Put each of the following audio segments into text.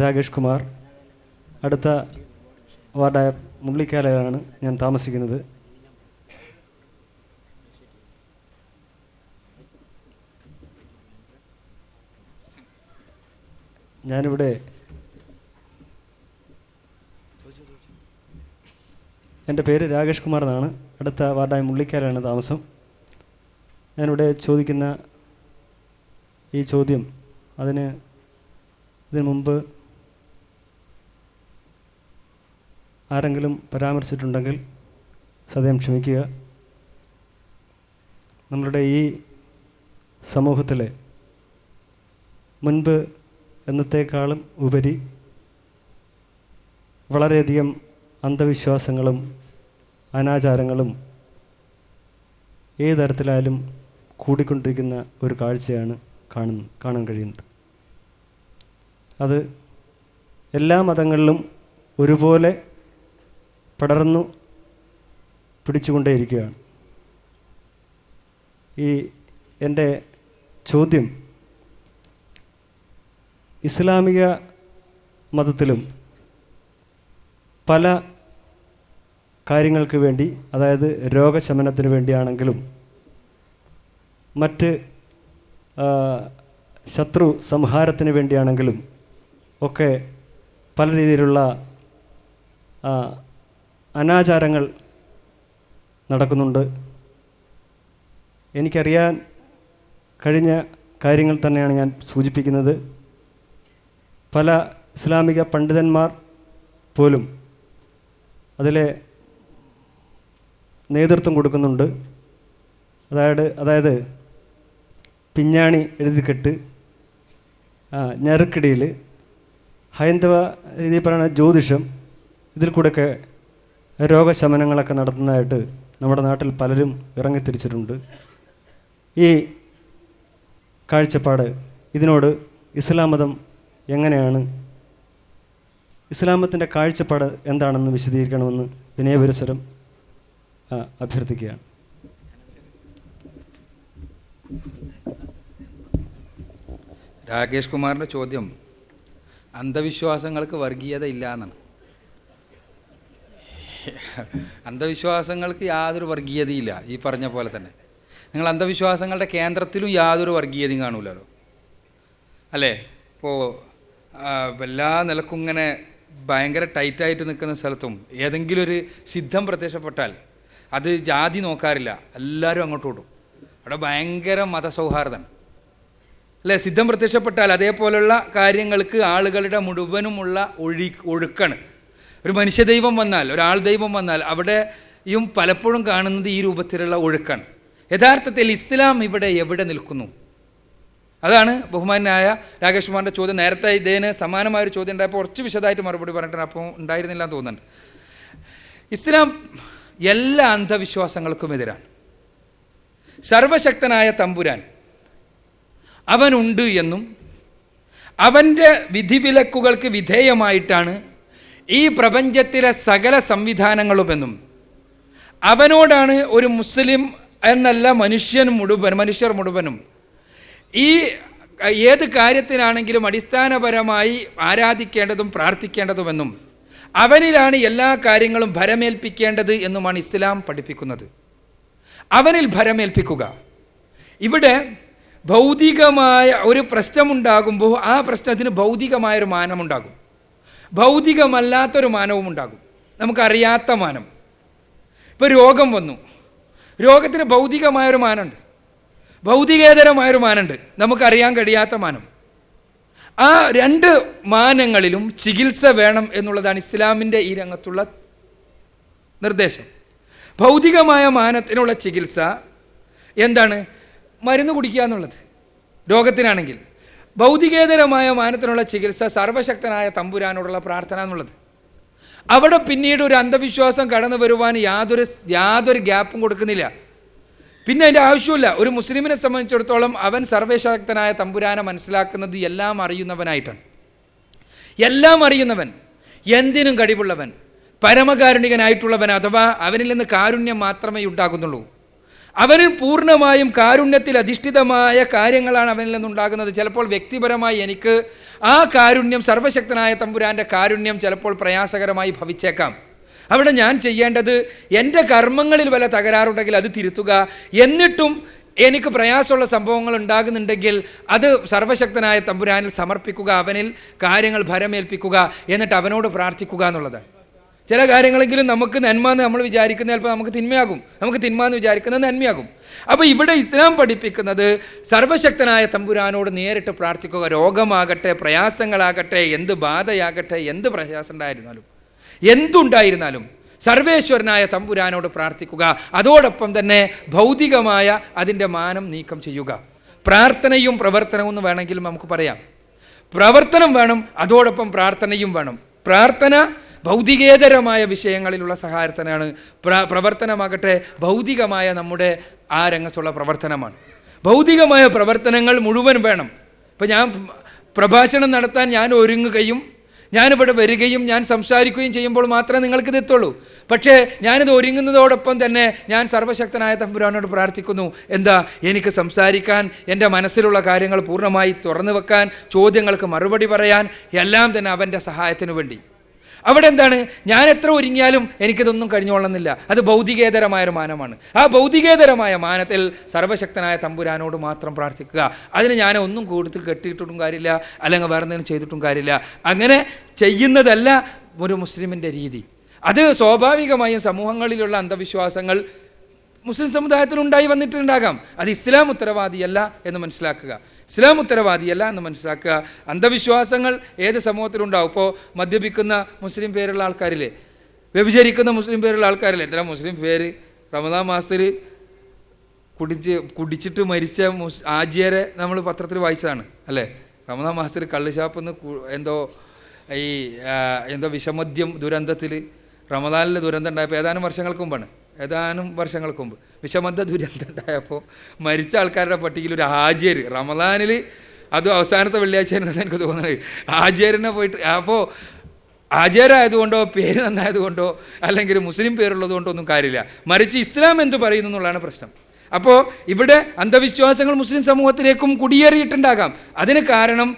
രാകേഷ് കുമാർ. അടുത്ത വാർഡായ മുള്ളിക്കാലയിലാണ് ഞാൻ താമസിക്കുന്നത്. ഞാനിവിടെ എൻ്റെ പേര് രാകേഷ് കുമാർ എന്നാണ്. അടുത്ത വാർഡായ മുള്ളിക്കാലയാണ് താമസം. ഞാനിവിടെ ചോദിക്കുന്ന ഈ ചോദ്യം ഇതിനു മുമ്പ് ആരെങ്കിലും പരാമർശിച്ചിട്ടുണ്ടെങ്കിൽ സദയം ക്ഷമിക്കുക. നമ്മളുടെ ഈ സമൂഹത്തിലെ മുൻപ് എന്നത്തേക്കാളും ഉപരി വളരെയധികം അന്ധവിശ്വാസങ്ങളും അനാചാരങ്ങളും ഏത് തരത്തിലായാലും കൂടിക്കൊണ്ടിരിക്കുന്ന ഒരു കാഴ്ചയാണ് കാണാൻ കഴിയുന്നത്. അത് എല്ലാ മതങ്ങളിലും ഒരുപോലെ പടർന്നു പിടിച്ചുകൊണ്ടേയിരിക്കുകയാണ്. എൻ്റെ ചോദ്യം, ഇസ്ലാമിക മതത്തിലും പല കാര്യങ്ങൾക്ക് വേണ്ടി, അതായത് രോഗശമനത്തിന് വേണ്ടിയാണെങ്കിലും മറ്റ് ശത്രു സംഹാരത്തിന് വേണ്ടിയാണെങ്കിലും ഒക്കെ പല രീതിയിലുള്ള അനാചാരങ്ങൾ നടക്കുന്നുണ്ട്. എനിക്കറിയാൻ കഴിഞ്ഞ കാര്യങ്ങൾ തന്നെയാണ് ഞാൻ സൂചിപ്പിക്കുന്നത്. പല ഇസ്ലാമിക പണ്ഡിതന്മാർ പോലും അതിലെ നേതൃത്വം കൊടുക്കുന്നുണ്ട്. അതായത് പിഞ്ഞാണി എഴുതിക്കെട്ട്, ഞറുക്കിടിയിൽ, ഹൈന്ദവ രീതിയിൽ പറയുന്ന ജ്യോതിഷം, ഇതിൽ കൂടെയൊക്കെ രോഗശമനങ്ങളൊക്കെ നടത്തുന്നതായിട്ട് നമ്മുടെ നാട്ടിൽ പലരും ഇറങ്ങിത്തിരിച്ചിട്ടുണ്ട്. ഈ കാഴ്ചപ്പാട്, ഇതിനോട് ഇസ്ലാം മതം എങ്ങനെയാണ്, ഇസ്ലാം മതത്തിൻ്റെ കാഴ്ചപ്പാട് എന്താണെന്ന് വിശദീകരിക്കണമെന്ന് വിനയപുരസരം അഭ്യർത്ഥിക്കുകയാണ്. രാകേഷ് കുമാറിൻ്റെ ചോദ്യം അന്ധവിശ്വാസങ്ങൾക്ക് വർഗീയത ഇല്ല എന്നാണ്. അന്ധവിശ്വാസങ്ങൾക്ക് യാതൊരു വർഗീയതയില്ല. ഈ പറഞ്ഞ പോലെ തന്നെ നിങ്ങൾ അന്ധവിശ്വാസങ്ങളുടെ കേന്ദ്രത്തിലും യാതൊരു വർഗീയതയും കാണൂലല്ലോ, അല്ലേ? ഇപ്പോൾ എല്ലാ നിലക്കും ഇങ്ങനെ ഭയങ്കര ടൈറ്റായിട്ട് നിൽക്കുന്ന സ്ഥലത്തും ഏതെങ്കിലും ഒരു സിദ്ധം പ്രത്യക്ഷപ്പെട്ടാൽ അത് ജാതി നോക്കാറില്ല, എല്ലാവരും അങ്ങോട്ട് ഓടും. അവിടെ ഭയങ്കര മതസൗഹാർദ്ദം, അല്ലേ? സിദ്ധം പ്രത്യക്ഷപ്പെട്ടാൽ അതേപോലുള്ള കാര്യങ്ങൾക്ക് ആളുകളുടെ മുഴുവനുമുള്ള ഒഴുക്കാണ്. ഒരു മനുഷ്യദൈവം വന്നാൽ, ഒരാൾ ദൈവം വന്നാൽ അവിടെയും പലപ്പോഴും കാണുന്നത് ഈ രൂപത്തിലുള്ള ഒഴുക്കാണ്. യഥാർത്ഥത്തിൽ ഇസ്ലാം ഇവിടെ എവിടെ നിൽക്കുന്നു? അതാണ് ബഹുമാനായ രാകേഷ് കുമാറിൻ്റെ ചോദ്യം. നേരത്തെ ഇതിന് സമാനമായൊരു ചോദ്യം ഉണ്ടായപ്പോൾ കുറച്ച് വിശദമായിട്ട് മറുപടി പറഞ്ഞിട്ടുണ്ട്, അപ്പോൾ ഉണ്ടായിരുന്നില്ല എന്ന് തോന്നുന്നുണ്ട്. ഇസ്ലാം എല്ലാ അന്ധവിശ്വാസങ്ങൾക്കും എതിരാണ്. സർവശക്തനായ തമ്പുരാൻ അവനുണ്ട് എന്നും അവൻ്റെ വിധിവിലക്കുകൾക്ക് വിധേയമായിട്ടാണ് ഈ പ്രപഞ്ചത്തിലെ സകല സംവിധാനങ്ങളുമെന്നും അവനോടാണ് ഒരു മുസ്ലിം എന്നല്ല മനുഷ്യർ മുഴുവനും ഈ ഏത് കാര്യത്തിനാണെങ്കിലും അടിസ്ഥാനപരമായി ആരാധിക്കേണ്ടതും പ്രാർത്ഥിക്കേണ്ടതുമെന്നും അവനിലാണ് എല്ലാ കാര്യങ്ങളും ഭരമേൽപ്പിക്കേണ്ടത് എന്നുമാണ് ഇസ്ലാം പഠിപ്പിക്കുന്നത്. അവനിൽ ഭരമേൽപ്പിക്കുക. ഇവിടെ ഭൗതികമായ ഒരു പ്രശ്നമുണ്ടാകുമ്പോൾ ആ പ്രശ്നത്തിന് ഭൗതികമായൊരു മാനമുണ്ടാകും, ഭൗതികമല്ലാത്തൊരു മാനവും ഉണ്ടാകും, നമുക്കറിയാത്ത മാനം. ഇപ്പോൾ രോഗം വന്നു, രോഗത്തിന് ഭൗതികമായൊരു മാനമുണ്ട്, ഭൗതികേതരമായൊരു മാനമുണ്ട്, നമുക്കറിയാൻ കഴിയാത്ത മാനം. ആ രണ്ട് മാനങ്ങളിലും ചികിത്സ വേണം എന്നുള്ളതാണ് ഇസ്ലാമിൻ്റെ ഈ രംഗത്തുള്ള നിർദ്ദേശം. ഭൗതികമായ മാനത്തിനുള്ള ചികിത്സ എന്താണ്? മരുന്ന് കുടിക്കുക എന്നുള്ളത് രോഗത്തിനാണെങ്കിൽ. ഭൗതികേതരമായ മാനത്തിനുള്ള ചികിത്സ സർവശക്തനായ തമ്പുരാനോടുള്ള പ്രാർത്ഥന എന്നുള്ളത്. അവിടെ പിന്നീട് ഒരു അന്ധവിശ്വാസം കടന്നു വരുവാൻ യാതൊരു ഗ്യാപ്പും കൊടുക്കുന്നില്ല. പിന്നെ അതിൻ്റെ ആവശ്യമില്ല. ഒരു മുസ്ലിമിനെ സംബന്ധിച്ചിടത്തോളം അവൻ സർവശക്തനായ തമ്പുരാനെ മനസ്സിലാക്കുന്നത് എല്ലാം അറിയുന്നവനായിട്ടാണ്. എല്ലാം അറിയുന്നവൻ, എന്തിനും കഴിവുള്ളവൻ, പരമകാരുണികനായിട്ടുള്ളവൻ, അഥവാ അവനിൽ നിന്ന് കാരുണ്യം മാത്രമേ ഉണ്ടാകുന്നുള്ളൂ. അവന് പൂർണ്ണമായും കാരുണ്യത്തിൽ അധിഷ്ഠിതമായ കാര്യങ്ങളാണ് അവനിൽ നിന്നുണ്ടാകുന്നത്. ചിലപ്പോൾ വ്യക്തിപരമായി എനിക്ക് ആ കാരുണ്യം, സർവശക്തനായ തമ്പുരാൻ്റെ കാരുണ്യം ചിലപ്പോൾ പ്രയാസകരമായി ഭവിച്ചേക്കാം. അവിടെ ഞാൻ ചെയ്യേണ്ടത് എൻ്റെ കർമ്മങ്ങളിൽ വല്ല തകരാറുണ്ടെങ്കിൽ അത് തിരുത്തുക. എന്നിട്ടും എനിക്ക് പ്രയാസമുള്ള സംഭവങ്ങൾ ഉണ്ടാകുന്നുണ്ടെങ്കിൽ അത് സർവശക്തനായ തമ്പുരാനിൽ സമർപ്പിക്കുക, അവനിൽ കാര്യങ്ങൾ ഭരമേൽപ്പിക്കുക, എന്നിട്ട് അവനോട് പ്രാർത്ഥിക്കുക എന്നുള്ളതാണ്. ചില കാര്യങ്ങളെങ്കിലും നമുക്ക് നന്മ എന്ന് നമ്മൾ വിചാരിക്കുന്ന ചിലപ്പോൾ നമുക്ക് തിന്മയാകും, നമുക്ക് തിന്മ എന്ന് വിചാരിക്കുന്നത് നന്മയാകും. അപ്പോൾ ഇവിടെ ഇസ്ലാം പഠിപ്പിക്കുന്നത് സർവശക്തനായ തമ്പുരാനോട് നേരിട്ട് പ്രാർത്ഥിക്കുക. രോഗമാകട്ടെ, പ്രയാസങ്ങളാകട്ടെ, എന്ത് ബാധയാകട്ടെ, എന്ത് പ്രയാസം ഉണ്ടായിരുന്നാലും, എന്തുണ്ടായിരുന്നാലും സർവേശ്വരനായ തമ്പുരാനോട് പ്രാർത്ഥിക്കുക. അതോടൊപ്പം തന്നെ ഭൗതികമായ അതിൻ്റെ മാനം നീക്കം ചെയ്യുക. പ്രാർത്ഥനയും പ്രവർത്തനവും എന്ന് വേണമെങ്കിലും നമുക്ക് പറയാം. പ്രവർത്തനം വേണം, അതോടൊപ്പം പ്രാർത്ഥനയും വേണം. പ്രാർത്ഥന ഭൗതികേതരമായ വിഷയങ്ങളിലുള്ള സഹായത്തിനാണ്. പ്രവർത്തനമാകട്ടെ ഭൗതികമായ നമ്മുടെ ആ രംഗത്തുള്ള പ്രവർത്തനമാണ്. ഭൗതികമായ പ്രവർത്തനങ്ങൾ മുഴുവൻ വേണം. ഇപ്പം ഞാൻ പ്രഭാഷണം നടത്താൻ ഞാൻ ഒരുങ്ങുകയും ഞാനിവിടെ വരികയും ഞാൻ സംസാരിക്കുകയും ചെയ്യുമ്പോൾ മാത്രമേ നിങ്ങൾക്കിത് എത്തുള്ളൂ. പക്ഷേ ഞാനിത് ഒരുങ്ങുന്നതോടൊപ്പം തന്നെ ഞാൻ സർവശക്തനായ തമ്പുരാനോട് പ്രാർത്ഥിക്കുന്നു. എന്താ? എനിക്ക് സംസാരിക്കാൻ, എൻ്റെ മനസ്സിലുള്ള കാര്യങ്ങൾ പൂർണ്ണമായി തുറന്നു വെക്കാൻ, ചോദ്യങ്ങൾക്ക് മറുപടി പറയാൻ, എല്ലാം തന്നെ അവൻ്റെ സഹായത്തിനു വേണ്ടി. അവിടെ എന്താണ്? ഞാൻ എത്ര ഒരുങ്ങിയാലും എനിക്കിതൊന്നും കഴിഞ്ഞുകൊള്ളുന്നില്ല. അത് ഭൗതികേതരമായൊരു മാനമാണ്. ആ ഭൗതികേതരമായ മാനത്തിൽ സർവശക്തനായ തമ്പുരാനോട് മാത്രം പ്രാർത്ഥിക്കുക. അതിന് ഞാൻ ഒന്നും കൂടുതൽ കെട്ടിയിട്ടും കാര്യമില്ല, അല്ലെങ്കിൽ വേറെ എന്തെങ്കിലും ചെയ്തിട്ടും കാര്യമില്ല. അങ്ങനെ ചെയ്യുന്നതല്ല ഒരു മുസ്ലിമിൻ്റെ രീതി. അത് സ്വാഭാവികമായും സമൂഹങ്ങളിലുള്ള അന്ധവിശ്വാസങ്ങൾ മുസ്ലിം സമുദായത്തിലുണ്ടായി വന്നിട്ടുണ്ടാകാം. അത് ഇസ്ലാം ഉത്തരവാദിയല്ല എന്ന് മനസ്സിലാക്കുക. ഇസ്ലാം ഉത്തരവാദിയല്ല എന്ന് മനസ്സിലാക്കുക. അന്ധവിശ്വാസങ്ങൾ ഏത് സമൂഹത്തിലുണ്ടാവും. ഇപ്പോൾ മദ്യപിക്കുന്ന മുസ്ലിം പേരുള്ള ആൾക്കാരില്ലേ, വ്യഭിചരിക്കുന്ന മുസ്ലിം പേരുള്ള ആൾക്കാരില്ലേ, എത്ര മുസ്ലിം പേര് റമദാൻ മാസത്തിൽ കുടിച്ചിട്ട് മരിച്ച ആജിയരെ നമ്മൾ പത്രത്തിൽ വായിച്ചതാണ് അല്ലേ. റമദാൻ മാസത്തിൽ കള്ള് ഷാപ്പിൽ നിന്ന് എന്തോ വിഷമദ്യം ദുരന്തത്തിൽ റമദാനിൽ ദുരന്തം ഉണ്ടായപ്പോൾ ഏതാനും വർഷങ്ങൾക്ക് മുമ്പ് വിഷമദ്യ ദുരന്തം ഉണ്ടായപ്പോൾ മരിച്ച ആൾക്കാരുടെ പട്ടികയിൽ ഒരു ഹാജിയർ റമദാനിൽ, അത് അവസാനത്തെ വെള്ളിയാഴ്ച ആയിരുന്നെന്ന് എനിക്ക് തോന്നുന്നത്, ഹാജിയറിനെ പോയിട്ട്, അപ്പോൾ ഹാജിയരായതുകൊണ്ടോ പേര് നന്നായതുകൊണ്ടോ അല്ലെങ്കിൽ മുസ്ലിം പേരുള്ളത് കൊണ്ടോ ഒന്നും കാര്യമില്ല, മറിച്ച് ഇസ്ലാം എന്ത് പറയുന്നു എന്നുള്ളതാണ് പ്രശ്നം. അപ്പോൾ ഇവിടെ അന്ധവിശ്വാസങ്ങൾ മുസ്ലിം സമൂഹത്തിലേക്കും കുടിയേറിയിട്ടുണ്ടാകാം. അതിന് കാരണം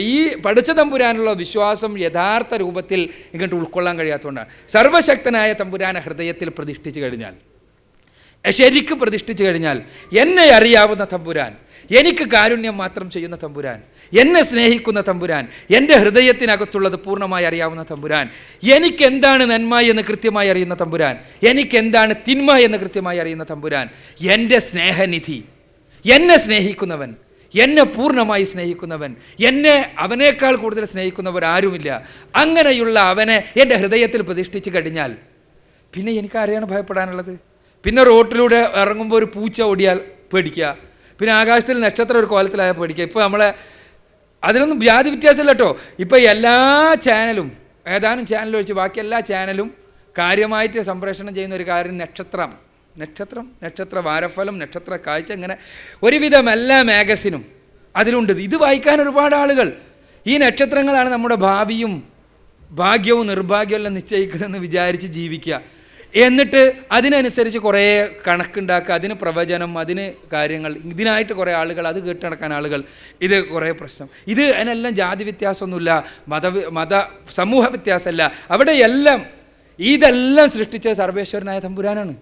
ഈ പഠിച്ച തമ്പുരാനുള്ള വിശ്വാസം യഥാർത്ഥ രൂപത്തിൽ ഇങ്ങോട്ട് ഉൾക്കൊള്ളാൻ കഴിയാത്തതുകൊണ്ടാണ്. സർവശക്തനായ തമ്പുരാനെ ഹൃദയത്തിൽ പ്രതിഷ്ഠിച്ചു കഴിഞ്ഞാൽ, ശരിക്ക് പ്രതിഷ്ഠിച്ചു കഴിഞ്ഞാൽ, എന്നെ അറിയാവുന്ന തമ്പുരാൻ, എനിക്ക് കാരുണ്യം മാത്രം ചെയ്യുന്ന തമ്പുരാൻ, എന്നെ സ്നേഹിക്കുന്ന തമ്പുരാൻ, എൻ്റെ ഹൃദയത്തിനകത്തുള്ളത് പൂർണ്ണമായി അറിയാവുന്ന തമ്പുരാൻ, എനിക്കെന്താണ് നന്മ എന്ന് കൃത്യമായി അറിയുന്ന തമ്പുരാൻ, എനിക്കെന്താണ് തിന്മ എന്ന് കൃത്യമായി അറിയുന്ന തമ്പുരാൻ, എൻ്റെ സ്നേഹനിധി, എന്നെ സ്നേഹിക്കുന്നവൻ, എന്നെ പൂർണ്ണമായി സ്നേഹിക്കുന്നവൻ, എന്നെ അവനേക്കാൾ കൂടുതൽ സ്നേഹിക്കുന്നവർ ആരുമില്ല, അങ്ങനെയുള്ള അവനെ എൻ്റെ ഹൃദയത്തിൽ പ്രതിഷ്ഠിച്ചു കഴിഞ്ഞാൽ പിന്നെ എനിക്ക് ആരെയാണ് ഭയപ്പെടാനുള്ളത്? പിന്നെ റോട്ടിലൂടെ ഇറങ്ങുമ്പോൾ ഒരു പൂച്ച ഓടിയാൽ പേടിക്കുക, പിന്നെ ആകാശത്തിൽ നക്ഷത്രം ഒരു കോലത്തിലായാൽ പേടിക്കുക. ഇപ്പോൾ നമ്മളെ അതിനൊന്നും വ്യാധി വ്യത്യാസമില്ല കേട്ടോ. ഇപ്പോൾ എല്ലാ ചാനലും, ഏതാനും ചാനൽ ഒഴിച്ച് ബാക്കി എല്ലാ ചാനലും കാര്യമായിട്ട് സംപ്രേഷണം ചെയ്യുന്ന ഒരു കാര്യം നക്ഷത്ര വാരഫലം, നക്ഷത്ര കാഴ്ച, ഇങ്ങനെ ഒരുവിധം എല്ലാ മാഗസിനും അതിലുണ്ട്. ഇത് വായിക്കാൻ ഒരുപാട് ആളുകൾ. ഈ നക്ഷത്രങ്ങളാണ് നമ്മുടെ ഭാവിയും ഭാഗ്യവും നിർഭാഗ്യവും എല്ലാം നിശ്ചയിക്കുന്നതെന്ന് വിചാരിച്ച് ജീവിക്കുക. എന്നിട്ട് അതിനനുസരിച്ച് കുറേ കണക്കുണ്ടാക്കുക, അതിന് പ്രവചനം, അതിന് കാര്യങ്ങൾ, ഇതിനായിട്ട് കുറേ ആളുകൾ, അത് കേട്ട് നടക്കാൻ ആളുകൾ, ഇത് കുറേ പ്രശ്നം. അതിനെല്ലാം ജാതി വ്യത്യാസമൊന്നുമില്ല, മത സമൂഹ വ്യത്യാസമല്ല. അവിടെ എല്ലാം ഇതെല്ലാം സൃഷ്ടിച്ച സർവേശ്വരനായ തമ്പുരാനാണ്.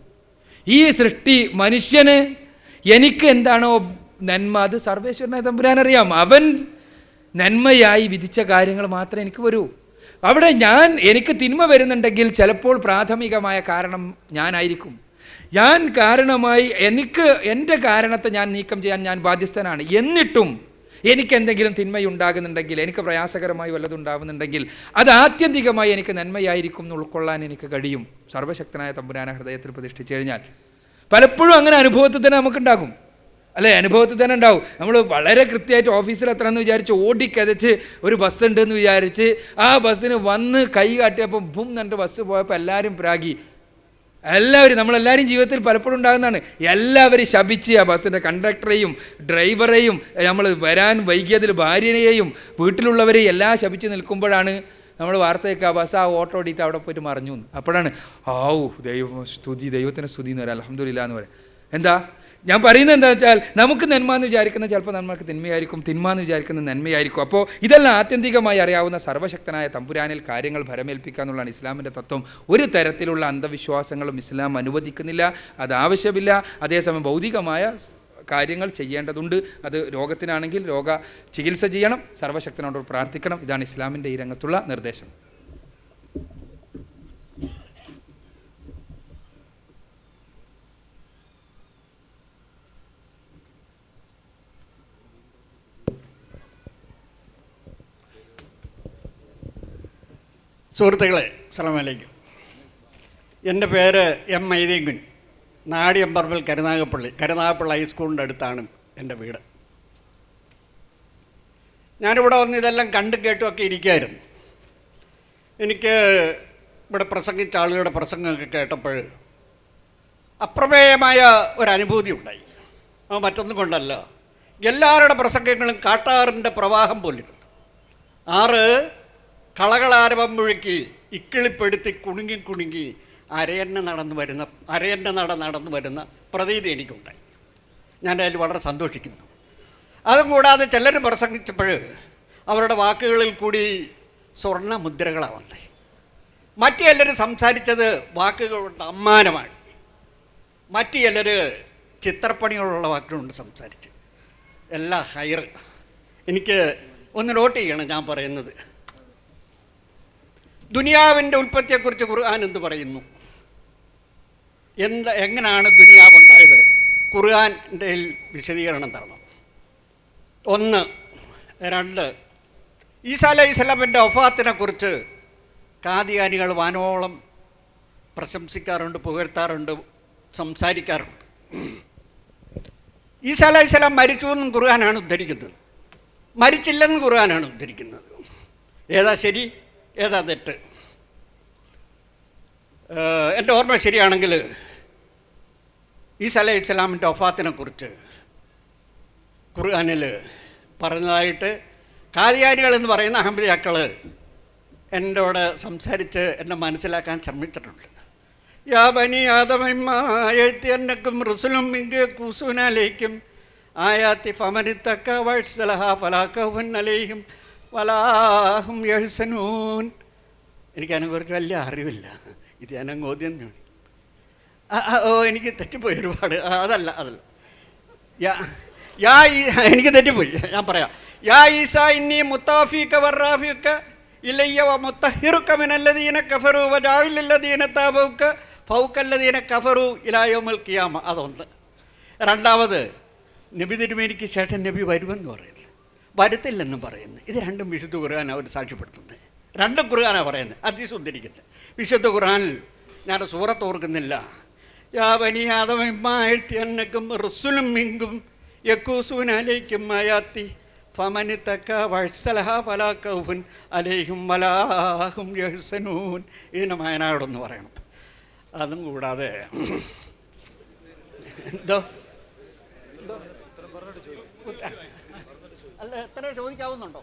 ഈ സൃഷ്ടി മനുഷ്യന് എനിക്ക് എന്താണോ നന്മ അത് സർവേശ്വരനായ തമ്പുരാനറിയാം. അവൻ നന്മയായി വിധിച്ച കാര്യങ്ങൾ മാത്രമേ എനിക്ക് വരൂ. അവിടെ എനിക്ക് തിന്മ വരുന്നുണ്ടെങ്കിൽ ചിലപ്പോൾ പ്രാഥമികമായ കാരണം ഞാനായിരിക്കും. ഞാൻ കാരണമായി എൻ്റെ കാരണത്തെ ഞാൻ നീക്കം ചെയ്യാൻ ഞാൻ ബാധ്യസ്ഥനാണ്. എന്നിട്ടും എനിക്കെന്തെങ്കിലും തിന്മയുണ്ടാകുന്നുണ്ടെങ്കിൽ, എനിക്ക് പ്രയാസകരമായി വല്ലതുണ്ടാകുന്നുണ്ടെങ്കിൽ അത് ആത്യന്തികമായി എനിക്ക് നന്മയായിരിക്കും എന്ന് ഉൾക്കൊള്ളാൻ എനിക്ക് കഴിയും സർവശക്തനായ തമ്പുരാനെ ഹൃദയത്തിൽ പ്രതിഷ്ഠിച്ചു കഴിഞ്ഞാൽ. പലപ്പോഴും അങ്ങനെ അനുഭവത്തിൽ തന്നെ നമുക്കുണ്ടാകും അല്ലേ, അനുഭവത്തിൽ തന്നെ ഉണ്ടാവും. നമ്മൾ വളരെ കൃത്യമായിട്ട് ഓഫീസിൽ എത്തണമെന്ന് വിചാരിച്ച് ഓടിക്കതച്ച് ഒരു ബസ് ഉണ്ടെന്ന് വിചാരിച്ച് ആ ബസ്സിന് വന്ന് കൈ കാട്ടിയപ്പോൾ ബും എന്നിട്ട് ബസ് പോയപ്പോൾ എല്ലാവരും പ്രാഗി, നമ്മളെല്ലാവരും ജീവിതത്തിൽ പലപ്പോഴും ഉണ്ടാകുന്നതാണ്. എല്ലാവരും ശപിച്ച് ആ ബസ്സിൻ്റെ കണ്ടക്ടറെയും ഡ്രൈവറെയും, നമ്മൾ വരാൻ വൈകിയതിൽ ഭാര്യനെയും വീട്ടിലുള്ളവരെയും എല്ലാം ശപിച്ച് നിൽക്കുമ്പോഴാണ് നമ്മൾ വാർത്തയൊക്കെ ആ ബസ് ആ ഓട്ടോ ഓടിയിട്ട് അവിടെ പോയിട്ട് മറിഞ്ഞു. അപ്പോഴാണ് ദൈവത്തിന് സ്തുതി എന്ന് പറയാം, അൽഹംദുലില്ലാ എന്ന് പറയാം. എന്താ ഞാൻ പറയുന്നത് എന്താ വെച്ചാൽ, നമുക്ക് നന്മ എന്ന് വിചാരിക്കുന്നത് ചിലപ്പോൾ നമുക്ക് തിന്മയായിരിക്കും, തിന്മ എന്ന് വിചാരിക്കുന്നത് നന്മയായിരിക്കും. അപ്പോൾ ഇതെല്ലാം ആത്യന്തികമായി അറിയാവുന്ന സർവ്വശക്തനായ തമ്പുരാനിൽ കാര്യങ്ങൾ ഭരമേൽപ്പിക്കുക എന്നുള്ളതാണ് ഇസ്ലാമിൻ്റെ തത്വം. ഒരു തരത്തിലുള്ള അന്ധവിശ്വാസങ്ങളും ഇസ്ലാം അനുവദിക്കുന്നില്ല, അത് ആവശ്യമില്ല. അതേസമയം ഭൗതികമായ കാര്യങ്ങൾ ചെയ്യേണ്ടതുണ്ട്. അത് രോഗത്തിനാണെങ്കിൽ രോഗ ചികിത്സ ചെയ്യണം, സർവ്വശക്തനോട് പ്രാർത്ഥിക്കണം. ഇതാണ് ഇസ്ലാമിൻ്റെ ഈ രംഗത്തുള്ള നിർദ്ദേശം. സുഹൃത്തുക്കളെ, അസ്സലാമു അലൈക്കും. എൻ്റെ പേര് എം മൈദീൻകുൻ. നാടിയമ്പറമ്പിൽ കരുനാഗപ്പള്ളി ഹൈസ്കൂളിൻ്റെ അടുത്താണ് എൻ്റെ വീട്. ഞാനിവിടെ വന്ന് ഇതെല്ലാം കണ്ടും കേട്ടുമൊക്കെ ഇരിക്കുമായിരുന്നു. എനിക്ക് ഇവിടെ പ്രസംഗിച്ച ആളുകളുടെ പ്രസംഗമൊക്കെ കേട്ടപ്പോൾ അപ്രമേയമായ ഒരനുഭൂതി ഉണ്ടായി. അത് മറ്റൊന്നും കൊണ്ടല്ല, എല്ലാവരുടെ പ്രസംഗങ്ങളും കാട്ടാറിൻ്റെ പ്രവാഹം പോലിരുന്നു. ആറ് കളകളാരവം മുഴുക്കി ഇക്കിളിപ്പെടുത്തി കുണുങ്ങി കുണുങ്ങി അരയന്ന നടന്നു വരുന്ന പ്രതീതി എനിക്കുണ്ടായി. ഞാൻ അതിൽ വളരെ സന്തോഷിക്കുന്നു. അതും കൂടാതെ ചിലർ പ്രസംഗിച്ചപ്പോൾ അവരുടെ വാക്കുകളിൽ കൂടി സ്വർണ്ണ മുദ്രകളാണ് വന്നത്. മറ്റു ചിലർ സംസാരിച്ചത് വാക്കുകളുണ്ട് അമ്മാനമാണ്. മറ്റു ചിലർ ചിത്രപ്പണികളുള്ള വാക്കുകളുണ്ട് സംസാരിച്ച്. എല്ലാ ഹൈർ. എനിക്ക് ഒന്ന് നോട്ട് ചെയ്യണം ഞാൻ പറയുന്നത്. ദുനിയാവിൻ്റെ ഉൽപ്പത്തിയെക്കുറിച്ച് ഖുർആൻ എന്ത് പറയുന്നു? എങ്ങനെയാണ് ദുനിയാവുണ്ടായത്? ഖുർആൻ്റെ വിശദീകരണം തരണം. 1. 2. ഈസാ അലൈഹിസ്സലാമിൻ്റെ വഫാത്തിനെ കുറിച്ച് കാദിയാനികൾ വാനോളം പ്രശംസിക്കാറുണ്ട്, പുകഴ്ത്താറുണ്ട്, സംസാരിക്കാറുണ്ട്. ഈസാ അലൈഹിസ്സലാം മരിച്ചു എന്നും ഖുർആനാണ് ഉദ്ധരിക്കുന്നത്, മരിച്ചില്ലെന്നും ഖുർആനാണ് ഉദ്ധരിക്കുന്നത്. ഏതാ ശരി, ഏതാ തെറ്റ്? എൻ്റെ ഓർമ്മ ശരിയാണെങ്കിൽ ഈസാ അലൈഹിസ്സലാമിൻ്റെ വഫാത്തിനെ കുറിച്ച് ഖുർആനിൽ പറഞ്ഞതായിട്ട് കാദിയാനികൾ എന്ന് പറയുന്ന അഹമ്മദിയാക്കൾ എന്നോട് സംസാരിച്ച് എന്നെ മനസ്സിലാക്കാൻ ശ്രമിച്ചിട്ടുണ്ട്. യാ ബനി ആദമക്കും റുസുലും കൂസൂനാലേക്കും ആയാത്തി ഫമനിത്തക്ക വത്സലഹ ഫലാഖുൻ അലൈഹിം വലാഹും യഹ്സനൂൻ. എനിക്കതിനെക്കുറിച്ച് വലിയ അറിവില്ല, ഇത് ഞാനങ്ങ് ഓദ്യം. എനിക്ക് തെറ്റിപ്പോയി ഒരുപാട്. അതല്ല എനിക്ക് തെറ്റിപ്പോയി, ഞാൻ പറയാം. യാ ഈസാ ഇന്നി മുത്താഫീക വറാഫിക ഇലയ്യ വമുത്തഹിറുക മിനല്ലദീന കഫറു വജാഇലല്ലദീന താബൂക ഫൗകല്ലദീന കഫറു ഇലാ യൗമിൽ ഖിയാമ. അതൊന്ന്. രണ്ടാമത്, നബി തിരുമേനിക്ക് ശേഷം നബി വരുമെന്ന് പറയുന്നത്, വരുത്തില്ലെന്നും പറയുന്നു. ഇത് രണ്ടും വിശുദ്ധ ഖുർആൻ അവർ സാക്ഷ്യപ്പെടുത്തുന്നത്. രണ്ടും ഖുർആനാണ് പറയുന്നത്, ഹദീസ് ഉദ്ധരിക്കുന്നത്. വിശുദ്ധ ഖുർആനിൽ ഞാൻ സൂറത്ത് ഓർക്കുന്നില്ല. യാ ബനി ആദമ ഇമ്മാ യഅ്തിയന്നകും റസുലും മിൻകും യഖൂസൂന അലൈക്കും ആയാതി ഫമനിത്തക വത്സലഹ ഫലാ ഖൗഫുൻ അലൈഹിം വലാഹും യഹ്സനൂൻ. ഇതിന് വയനാടൊന്ന് പറയണം. അതും കൂടാതെ എന്തോ അല്ല, എത്ര ചോദിക്കാവുന്നുണ്ടോ?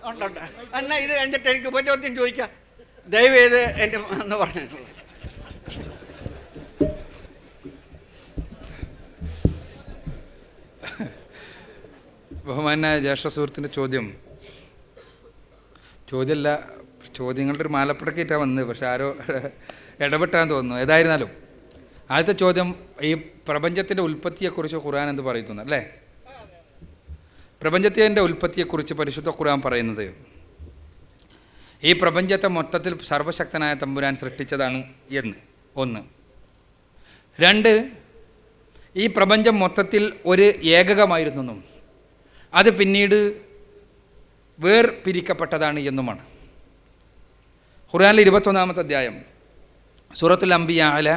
ഉണ്ടുണ്ട്. എന്നാൽ ഇത് കഴിഞ്ഞിട്ട് എനിക്ക് ഉപചോദ്യം ചോദിക്കാം. ദയവേത് എൻ്റെ എന്ന് പറഞ്ഞിട്ടുള്ളത്. ബഹുമാനായ ജ്യേഷ്ഠ സുഹൃത്തിൻ്റെ ചോദ്യമല്ല, ചോദ്യങ്ങളുടെ ഒരു മാലപ്പടക്കേറ്റാണ് വന്നത്. പക്ഷെ ആരോ ഇടപെട്ടാന്ന് തോന്നുന്നു. ഏതായിരുന്നാലും ആദ്യത്തെ ചോദ്യം, ഈ പ്രപഞ്ചത്തിൻ്റെ ഉൽപ്പത്തിയെക്കുറിച്ച് ഖുർആൻ എന്ത് പറയുന്നു അല്ലേ? പ്രപഞ്ചത്തിൻ്റെ ഉൽപ്പത്തിയെക്കുറിച്ച് പരിശുദ്ധ ഖുർആൻ പറയുന്നത്, ഈ പ്രപഞ്ചത്തെ മൊത്തത്തിൽ സർവശക്തനായ തമ്പുരാൻ സൃഷ്ടിച്ചതാണ് എന്ന്. 1. 2, ഈ പ്രപഞ്ചം മൊത്തത്തിൽ ഒരു ഏകകമായിരുന്നെന്നും അത് പിന്നീട് വേർപിരിക്കപ്പെട്ടതാണ് എന്നുമാണ്. ഖുർആനിലെ 21-ാമത്തെ അധ്യായം സൂറത്തുൽ അംബിയായിലെ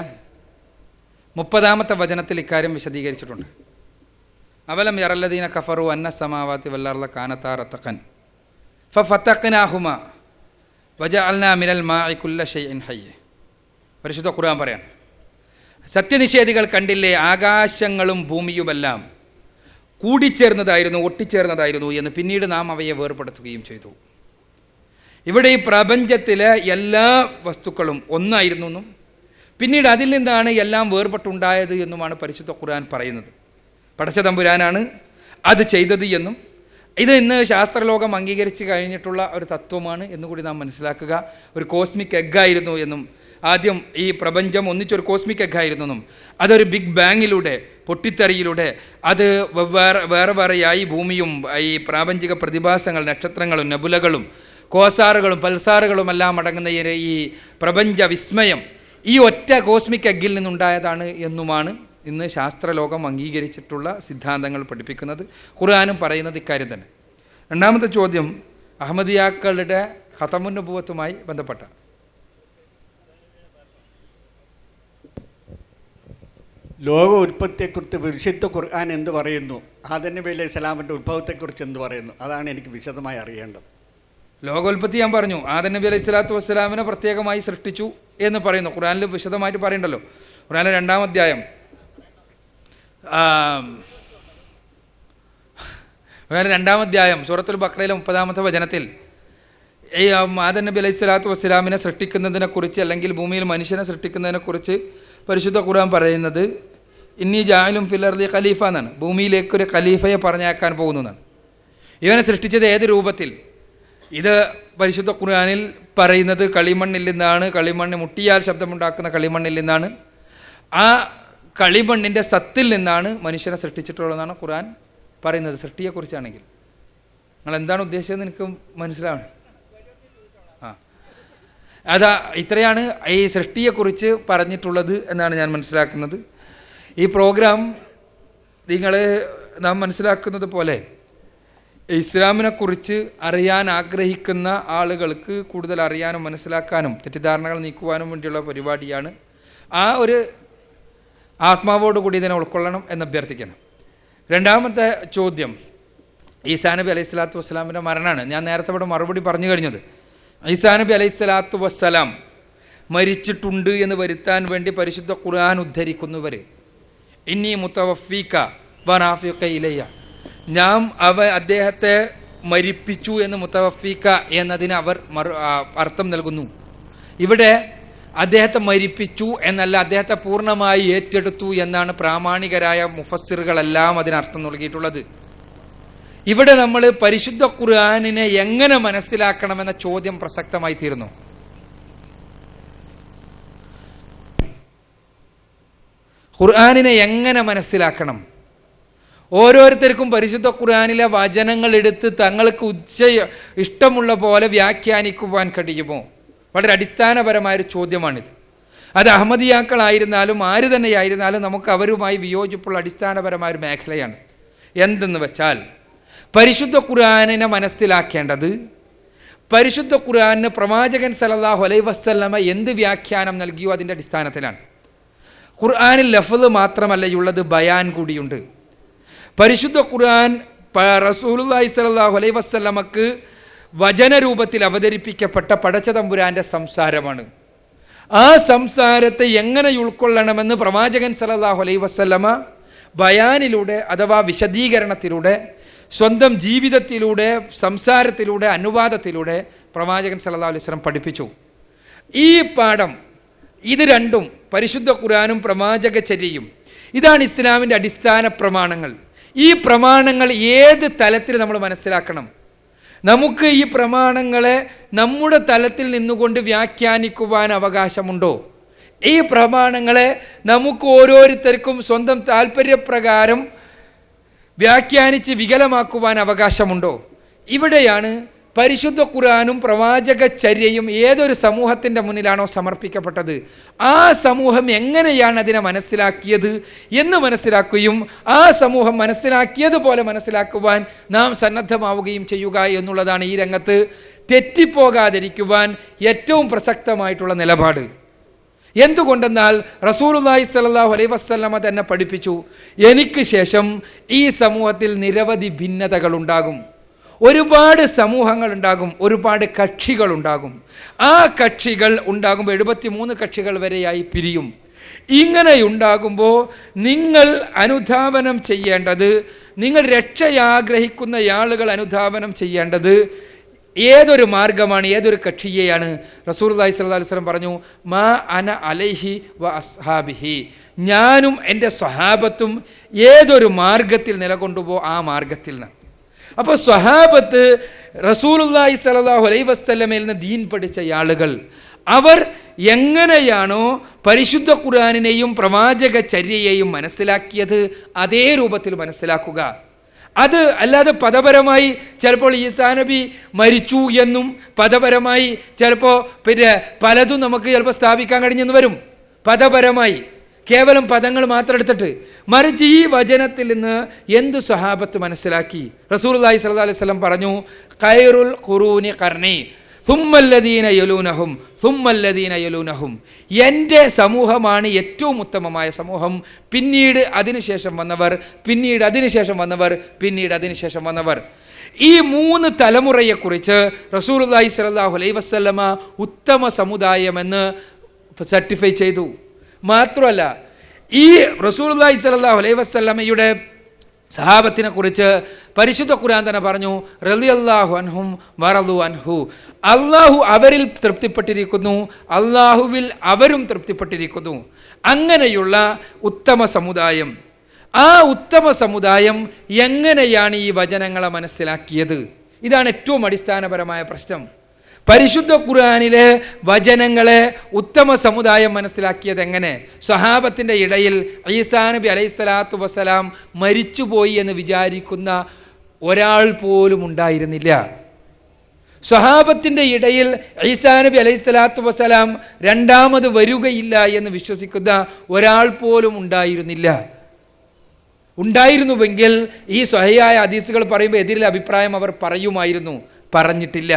30-ാമത്തെ വചനത്തിൽ ഇക്കാര്യം വിശദീകരിച്ചിട്ടുണ്ട്. അവലം യറല്ലദീന കഫറു അന്ന സമാവാതി വല്ലർള കാനതാ റതഖൻ ഫഫതഖ്നാഹുമാ വജഅൽനാ മിനൽ മാഇ കുല്ല ഷൈഇൻ ഹയ്യ്. പരിശുദ്ധ ഖുർആൻ പറയാൻ, സത്യനിഷേധികൾ കണ്ടില്ലേ, ആകാശങ്ങളും ഭൂമിയുമെല്ലാം കൂടിച്ചേർന്നതായിരുന്നു, ഒട്ടിച്ചേർന്നതായിരുന്നു എന്ന്, പിന്നീട് നാം അവയെ വേർപെടുത്തുകയും ചെയ്തു. ഇവിടെ ഈ പ്രപഞ്ചത്തിലെ എല്ലാ വസ്തുക്കളും ഒന്നായിരുന്നു എന്നും പിന്നീട് അതിൽ നിന്നാണ് എല്ലാം വേർപെട്ടുണ്ടായത് എന്നുമാണ് പരിശുദ്ധ ഖുർആൻ പറയുന്നത്. പടച്ച തമ്പുരാനാണ് അത് ചെയ്തത് എന്നും ഇത് ഇന്ന് ശാസ്ത്രലോകം അംഗീകരിച്ച് കഴിഞ്ഞിട്ടുള്ള ഒരു തത്വമാണ് എന്നുകൂടി നാം മനസ്സിലാക്കുക. ഒരു കോസ്മിക് എഗ്ഗായിരുന്നു എന്നും ആദ്യം ഈ പ്രപഞ്ചം ഒന്നിച്ചൊരു കോസ്മിക് എഗ്ഗായിരുന്നു എന്നും അതൊരു ബിഗ് ബാങ്ങിലൂടെ പൊട്ടിത്തെറിയിലൂടെ അത് വേറെയായി ഭൂമിയും ഈ പ്രാപഞ്ചിക പ്രതിഭാസങ്ങൾ, നക്ഷത്രങ്ങളും നെബുലകളും കോസാറുകളും പൽസാറുകളും എല്ലാം അടങ്ങുന്ന ഈ പ്രപഞ്ച വിസ്മയം ഈ ഒറ്റ കോസ്മിക് എഗ്ഗിൽ നിന്നുണ്ടായതാണ് എന്നുമാണ് ഇന്ന് ശാസ്ത്രലോകം അംഗീകരിച്ചിട്ടുള്ള സിദ്ധാന്തങ്ങൾ പഠിപ്പിക്കുന്നത്. ഖുർആനും പറയുന്നത് ഇക്കാര്യം തന്നെ. രണ്ടാമത്തെ ചോദ്യം അഹമ്മദിയാക്കളുടെ ഖതമുൻ നുബുവത്തുമായി ബന്ധപ്പെട്ട. ലോക ഉൽപ്പത്തിയെക്കുറിച്ച് വിശുദ്ധ ഖുർആൻ എന്ത് പറയുന്നു, ആദം നബി അലൈഹി സ്വലാമിൻ്റെ ഉത്ഭവത്തെക്കുറിച്ച് എന്ത് പറയുന്നു, അതാണ് എനിക്ക് വിശദമായി അറിയേണ്ടത്. ലോകോൽപ്പത്തി ഞാൻ പറഞ്ഞു. ആദം നബി അലൈഹി സ്വലാത്തു വസ്സലാമിനെ പ്രത്യേകമായി സൃഷ്ടിച്ചു എന്ന് പറയുന്നു. ഖുർആനിൽ വിശദമായിട്ട് പറയണ്ടല്ലോ. ഖുർആനിലെ 2-ാം അധ്യായം 2-ാം അധ്യായം സൂറത്തുൽ ബഖറയിലെ 30-ാമത്തെ വചനത്തിൽ ഈ ആദം നബി അലൈഹി സ്വലാത്തു വസ്സലാമിനെ സൃഷ്ടിക്കുന്നതിനെക്കുറിച്ച് അല്ലെങ്കിൽ ഭൂമിയിൽ മനുഷ്യനെ സൃഷ്ടിക്കുന്നതിനെക്കുറിച്ച് പരിശുദ്ധ ഖുർആൻ പറയുന്നത് ഇന്നി ജാഇലും ഫിൽ അർദി ഖലീഫ എന്നാണ്. ഭൂമിയിലേക്കൊരു ഖലീഫയെ പറഞ്ഞയക്കാൻ പോകുന്നു എന്നാണ്. ഇവനെ സൃഷ്ടിച്ചത് ഏത് രൂപത്തിൽ? ഇത് പരിശുദ്ധ ഖുർആനിൽ പറയുന്നത് കളിമണ്ണിൽ നിന്നാണ്. കളിമണ്ണ് മുട്ടിയാൽ ശബ്ദമുണ്ടാക്കുന്ന കളിമണ്ണിൽ നിന്നാണ്. ആ കളിമണ്ണിൻ്റെ സത്തിൽ നിന്നാണ് മനുഷ്യനെ സൃഷ്ടിച്ചിട്ടുള്ളതെന്നാണ് ഖുർആൻ പറയുന്നത്. സൃഷ്ടിയെക്കുറിച്ചാണെങ്കിൽ നിങ്ങൾ എന്താണ് ഉദ്ദേശിച്ചതെന്ന് എനിക്ക് മനസ്സിലാവണം. അതാ ഇത്രയാണ് ഈ സൃഷ്ടിയെക്കുറിച്ച് പറഞ്ഞിട്ടുള്ളത് എന്നാണ് ഞാൻ മനസ്സിലാക്കുന്നത്. ഈ പ്രോഗ്രാം നാം മനസ്സിലാക്കുന്നത് പോലെ ഇസ്ലാമിനെക്കുറിച്ച് അറിയാൻ ആഗ്രഹിക്കുന്ന ആളുകൾക്ക് കൂടുതൽ അറിയാനും മനസ്സിലാക്കാനും തെറ്റിദ്ധാരണകൾ നീക്കുവാനും വേണ്ടിയുള്ള പരിപാടിയാണ്. ആ ഒരു ആത്മാവോടുകൂടി ഇതിനെ ഉൾക്കൊള്ളണം എന്ന് അഭ്യർത്ഥിക്കണം. രണ്ടാമത്തെ ചോദ്യം ഈസാ നബി അലൈഹി സ്വലാത്തു വസ്സലാമിൻ്റെ മരണമാണ്. ഞാൻ നേരത്തെ ഇവിടെ മറുപടി പറഞ്ഞു കഴിഞ്ഞത്. ഈസാ നബി അലൈഹി സ്വലാത്തു വസ്സലാം മരിച്ചിട്ടുണ്ട് എന്ന് വരുത്താൻ വേണ്ടി പരിശുദ്ധ ഖുർആൻ ഉദ്ധരിക്കുന്നവർ ഇന്നി മുത്തവഫീക വറാഫിക ഇലയ്യ, അദ്ദേഹത്തെ മരിപ്പിച്ചു എന്ന് മുത്തവഫീക എന്നതിന് അവർ അർത്ഥം നൽകുന്നു. ഇവിടെ അദ്ദേഹത്തെ മരിപ്പിച്ചു എന്നല്ല, അദ്ദേഹത്തെ പൂർണ്ണമായി ഏറ്റെടുത്തു എന്നാണ് പ്രാമാണികരായ മുഫസ്സിറുകളെല്ലാം അതിനർത്ഥം നൽകിയിട്ടുള്ളത്. ഇവിടെ നമ്മൾ പരിശുദ്ധ ഖുർആനിനെ എങ്ങനെ മനസ്സിലാക്കണമെന്ന ചോദ്യം പ്രസക്തമായി തീരുന്നു. ഖുർആനിനെ എങ്ങനെ മനസ്സിലാക്കണം? ഓരോരുത്തർക്കും പരിശുദ്ധ ഖുർആനിലെ വചനങ്ങൾ എടുത്ത് തങ്ങൾക്ക് ഇഷ്ടമുള്ള പോലെ വ്യാഖ്യാനിക്കുവാൻ കഴിയുമോ? വളരെ അടിസ്ഥാനപരമായൊരു ചോദ്യമാണിത്. അത് അഹമ്മദിയാക്കളായിരുന്നാലും ആര് തന്നെയായിരുന്നാലും നമുക്ക് അവരുമായി വിയോജിപ്പുള്ള അടിസ്ഥാനപരമായൊരു മേഖലയാണ്. എന്തെന്ന് വെച്ചാൽ പരിശുദ്ധ ഖുർആനിനെ മനസ്സിലാക്കേണ്ടത് പരിശുദ്ധ ഖുർആനിന് പ്രവാചകൻ സല്ലല്ലാഹു അലൈഹി വസല്ലമ എന്ത് വ്യാഖ്യാനം നൽകിയോ അതിൻ്റെ അടിസ്ഥാനത്തിലാണ്. ഖുർആനിൽ ലഫ്ള് മാത്രമല്ലയുള്ളത്, ബയാൻ കൂടിയുണ്ട്. പരിശുദ്ധ ഖുർആൻ റസൂലുള്ളാഹി സ്വല്ലല്ലാഹു അലൈഹി വസല്ലമക്ക് വചനരൂപത്തിൽ അവതരിപ്പിക്കപ്പെട്ട പടച്ച തമ്പുരാൻ്റെ സംസാരമാണ്. ആ സംസാരത്തെ എങ്ങനെ ഉൾക്കൊള്ളണമെന്ന് പ്രവാചകൻ സല്ലല്ലാഹു അലൈഹി വസല്ലമ ബയാനിലൂടെ അഥവാ വിശദീകരണത്തിലൂടെ, സ്വന്തം ജീവിതത്തിലൂടെ, സംസാരത്തിലൂടെ, അനുവാദത്തിലൂടെ പ്രവാചകൻ സല്ലല്ലാഹു അലൈഹി വസല്ലം പഠിപ്പിച്ചു. ഈ പാഠം, ഇത് രണ്ടും പരിശുദ്ധ ഖുർആനും പ്രവാചകചര്യയും, ഇതാണ് ഇസ്ലാമിൻ്റെ അടിസ്ഥാന പ്രമാണങ്ങൾ. ഈ പ്രമാണങ്ങൾ ഏത് തലത്തിൽ നമ്മൾ മനസ്സിലാക്കണം? നമുക്ക് ഈ പ്രമാണങ്ങളെ നമ്മുടെ തലത്തിൽ നിന്നുകൊണ്ട് വ്യാഖ്യാനിക്കുവാൻ അവകാശമുണ്ടോ? ഈ പ്രമാണങ്ങളെ നമുക്ക് ഓരോരുത്തർക്കും സ്വന്തം താല്പര്യപ്രകാരം വ്യാഖ്യാനിച്ച് വികലമാക്കുവാൻ അവകാശമുണ്ടോ? ഇവിടെയാണ് പരിശുദ്ധ ഖുർആനും പ്രവാചകചര്യയും ഏതൊരു സമൂഹത്തിൻ്റെ മുന്നിലാണോ സമർപ്പിക്കപ്പെട്ടത്, ആ സമൂഹം എങ്ങനെയാണ് അതിനെ മനസ്സിലാക്കിയത് എന്ന് മനസ്സിലാക്കുകയും ആ സമൂഹം മനസ്സിലാക്കിയതുപോലെ മനസ്സിലാക്കുവാൻ നാം സന്നദ്ധമാവുകയും ചെയ്യുക എന്നുള്ളതാണ് ഈ രംഗത്ത് തെറ്റിപ്പോകാതിരിക്കുവാൻ ഏറ്റവും പ്രസക്തമായിട്ടുള്ള നിലപാട്. എന്തുകൊണ്ടെന്നാൽ റസൂലുള്ളാഹി സ്വല്ലല്ലാഹു അലൈഹി വസല്ലമ തന്നെ പഠിപ്പിച്ചു, എനിക്ക് ശേഷം ഈ സമൂഹത്തിൽ നിരവധി ഭിന്നതകളുണ്ടാകും, ഒരുപാട് സമൂഹങ്ങളുണ്ടാകും, ഒരുപാട് കക്ഷികളുണ്ടാകും. ആ കക്ഷികൾ ഉണ്ടാകുമ്പോൾ 73 കക്ഷികൾ വരെയായി പിരിയും. ഇങ്ങനെയുണ്ടാകുമ്പോൾ നിങ്ങൾ അനുധാവനം ചെയ്യേണ്ടത്, നിങ്ങൾ രക്ഷയാഗ്രഹിക്കുന്ന ആളുകൾ അനുധാവനം ചെയ്യേണ്ടത് ഏതൊരു മാർഗമാണ്, ഏതൊരു കക്ഷിയെയാണ്? റസൂലുള്ളാഹി സ്വല്ലല്ലാഹു അലൈഹി വസല്ലം പറഞ്ഞു, മാ അന അലൈഹി വ അസ്ഹാബിഹി, ഞാനും എൻ്റെ സ്വഹാബത്തും ഏതൊരു മാർഗത്തിൽ നിലകൊണ്ടുപോ ആ മാർഗത്തിൽ നിന്നാണ്. അപ്പോൾ സ്വഹാബത്ത് റസൂലുള്ളാഹി സ്വല്ലല്ലാഹു അലൈഹി വസല്ലമയിൽ നിന്ന് ദീൻ പഠിച്ച ആളുകൾ, അവർ എങ്ങനെയാണോ പരിശുദ്ധ ഖുർആനിനെയും പ്രവാചക ചര്യയെയും മനസ്സിലാക്കിയത് അതേ രൂപത്തിൽ മനസ്സിലാക്കുക. അത് അല്ലാതെ പദപരമായി ചിലപ്പോൾ ഈസാ നബി മരിച്ചു എന്നും പദപരമായി ചിലപ്പോൾ പിന്നെ പലതും നമുക്ക് ചിലപ്പോൾ സ്ഥാപിക്കാൻ കഴിഞ്ഞെന്ന് വരും. പദപരമായി കേവലം പദങ്ങൾ മാത്രം എടുത്തിട്ട്, മറിച്ച് ഈ വചനത്തിൽ നിന്ന് എന്ത് സ്വഹാബത്ത് മനസ്സിലാക്കി? റസൂലുള്ളാഹി സ്വല്ലല്ലാഹു അലൈഹി വസല്ലം പറഞ്ഞു, ഖൈറുൽ ഖുറൂനി ഖർനി സുമ്മല്ലദീന യലൂനഹും സുമ്മല്ലദീന യലൂനഹും, എൻ്റെ സമൂഹമാണ് ഏറ്റവും ഉത്തമമായ സമൂഹം, പിന്നീട് അതിനുശേഷം വന്നവർ, പിന്നീട് അതിനുശേഷം വന്നവർ, പിന്നീട് അതിനുശേഷം വന്നവർ. ഈ 3 തലമുറയെക്കുറിച്ച് റസൂലുള്ളാഹി സ്വല്ലല്ലാഹു അലൈഹി വസല്ലമ ഉത്തമ സമുദായമെന്ന് സർട്ടിഫൈ ചെയ്തു. മാത്രമല്ല, ഈ റസൂലുള്ളാഹി സ്വല്ലല്ലാഹു അലൈഹി വസല്ലമയുടെ സഹാബത്തിനെ കുറിച്ച് പരിശുദ്ധ ഖുർആൻ തന്നെ പറഞ്ഞു, റളിയല്ലാഹു അൻഹും വറളു അൻഹു, അള്ളാഹു അവരിൽ തൃപ്തിപ്പെട്ടിരിക്കുന്നു, അള്ളാഹുവിൽ അവരും തൃപ്തിപ്പെട്ടിരിക്കുന്നു. അങ്ങനെയുള്ള ഉത്തമ സമുദായം, ആ ഉത്തമ സമുദായം എങ്ങനെയാണ് ഈ വചനങ്ങളെ മനസ്സിലാക്കിയത്? ഇതാണ് ഏറ്റവും അടിസ്ഥാനപരമായ പ്രശ്നം. പരിശുദ്ധ ഖുർആനിലെ വചനങ്ങളെ ഉത്തമ സമുദായം മനസ്സിലാക്കിയത് എങ്ങനെ? സ്വഹാബത്തിൻ്റെ ഇടയിൽ ഈസാ നബി അലൈഹിസ്സലാത്തു വസ്സലാം മരിച്ചുപോയി എന്ന് വിചാരിക്കുന്ന ഒരാൾ പോലും ഉണ്ടായിരുന്നില്ല. സ്വഹാബത്തിൻ്റെ ഇടയിൽ ഈസാ നബി അലൈഹിസ്സലാത്തു വസ്സലാം രണ്ടാമത് വരികയില്ല എന്ന് വിശ്വസിക്കുന്ന ഒരാൾ പോലും ഉണ്ടായിരുന്നില്ല. ഉണ്ടായിരുന്നുവെങ്കിൽ ഈ സ്വഹീഹായ ഹദീസുകൾ പറയുമ്പോൾ എതിരിൽ അഭിപ്രായം അവർ പറയുമായിരുന്നു. പറഞ്ഞിട്ടില്ല.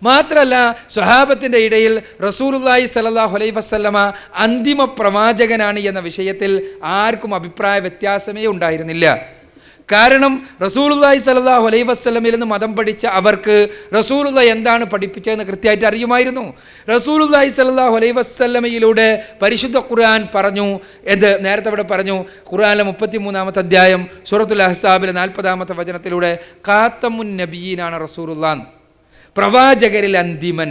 മാത്രമല്ല, സ്വഹാബത്തിൻ്റെ ഇടയിൽ റസൂലുള്ളാഹി സ്വല്ലല്ലാഹു അലൈഹി വസല്ലമ അന്തിമ പ്രവാചകനാണ് എന്ന വിഷയത്തിൽ ആർക്കും അഭിപ്രായ വ്യത്യാസമേ ഉണ്ടായിരുന്നില്ല. കാരണം റസൂലുള്ളാഹി സ്വല്ലല്ലാഹു അലൈഹി വസല്ലമയിൽ നിന്ന് മതം പഠിച്ച അവർക്ക് റസൂലുള്ള എന്താണ് പഠിപ്പിച്ചതെന്ന് കൃത്യമായിട്ട് അറിയുമായിരുന്നു. റസൂലുള്ളാഹി സ്വല്ലല്ലാഹു അലൈഹി വസല്ലമയിലൂടെ പരിശുദ്ധ ഖുർആൻ പറഞ്ഞു. എന്ത്? നേരത്തെ ഇവിടെ പറഞ്ഞു, ഖുർആനിലെ 33-ാമത്തെ അധ്യായം സൂറത്തുൽ അഹ്സാബിലെ 40-ാമത്തെ വചനത്തിലൂടെ ഖാത്തമുൻ നബിയീനാണ് റസൂലുള്ളാഹ്, പ്രവാചകരിൽ അന്തിമൻ.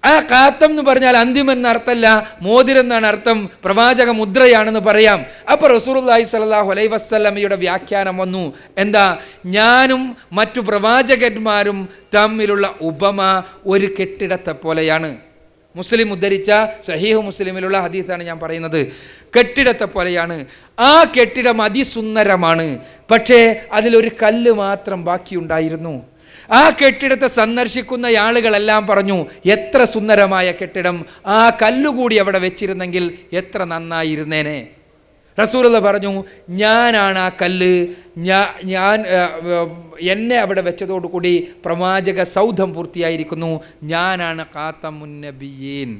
ആ ഖാത്തം എന്ന് പറഞ്ഞാൽ അന്തിമൻ എന്നർത്ഥമല്ല, മോതിരം എന്നാണ് അർത്ഥം, പ്രവാചക മുദ്രയാണെന്ന് പറയാം. അപ്പോൾ റസൂലുള്ളാഹി സ്വല്ലല്ലാഹു അലൈഹി വസല്ലമയുടെ വ്യാഖ്യാനം വന്നു. എന്താ? ഞാനും മറ്റു പ്രവാചകന്മാരും തമ്മിലുള്ള ഉപമ ഒരു കെട്ടിടത്തെ പോലെയാണ്. മുസ്ലിം ഉദ്ധരിച്ച സഹീഹ് മുസ്ലിമിലുള്ള ഹദീസാണ് ഞാൻ പറയുന്നത്. കെട്ടിടത്തെ പോലെയാണ്. ആ കെട്ടിടം അതിസുന്ദരമാണ്, പക്ഷേ അതിലൊരു കല്ല് മാത്രം ബാക്കിയുണ്ടായിരുന്നു. ആ കെട്ടിടത്തെ സന്ദർശിക്കുന്ന ആളുകളെല്ലാം പറഞ്ഞു, എത്ര സുന്ദരമായ കെട്ടിടം, ആ കല്ലുകൂടി അവിടെ വെച്ചിരുന്നെങ്കിൽ എത്ര നന്നായിരുന്നേനെ. റസൂലുള്ള പറഞ്ഞു, ഞാനാണ് ആ കല്ല്, ഞാൻ എന്നെ അവിടെ വെച്ചതോടുകൂടി പ്രവാചക സൗധം പൂർത്തിയായിരിക്കുന്നു. ഞാനാണ് ഖാത്തമുൻ നബിയീൻ,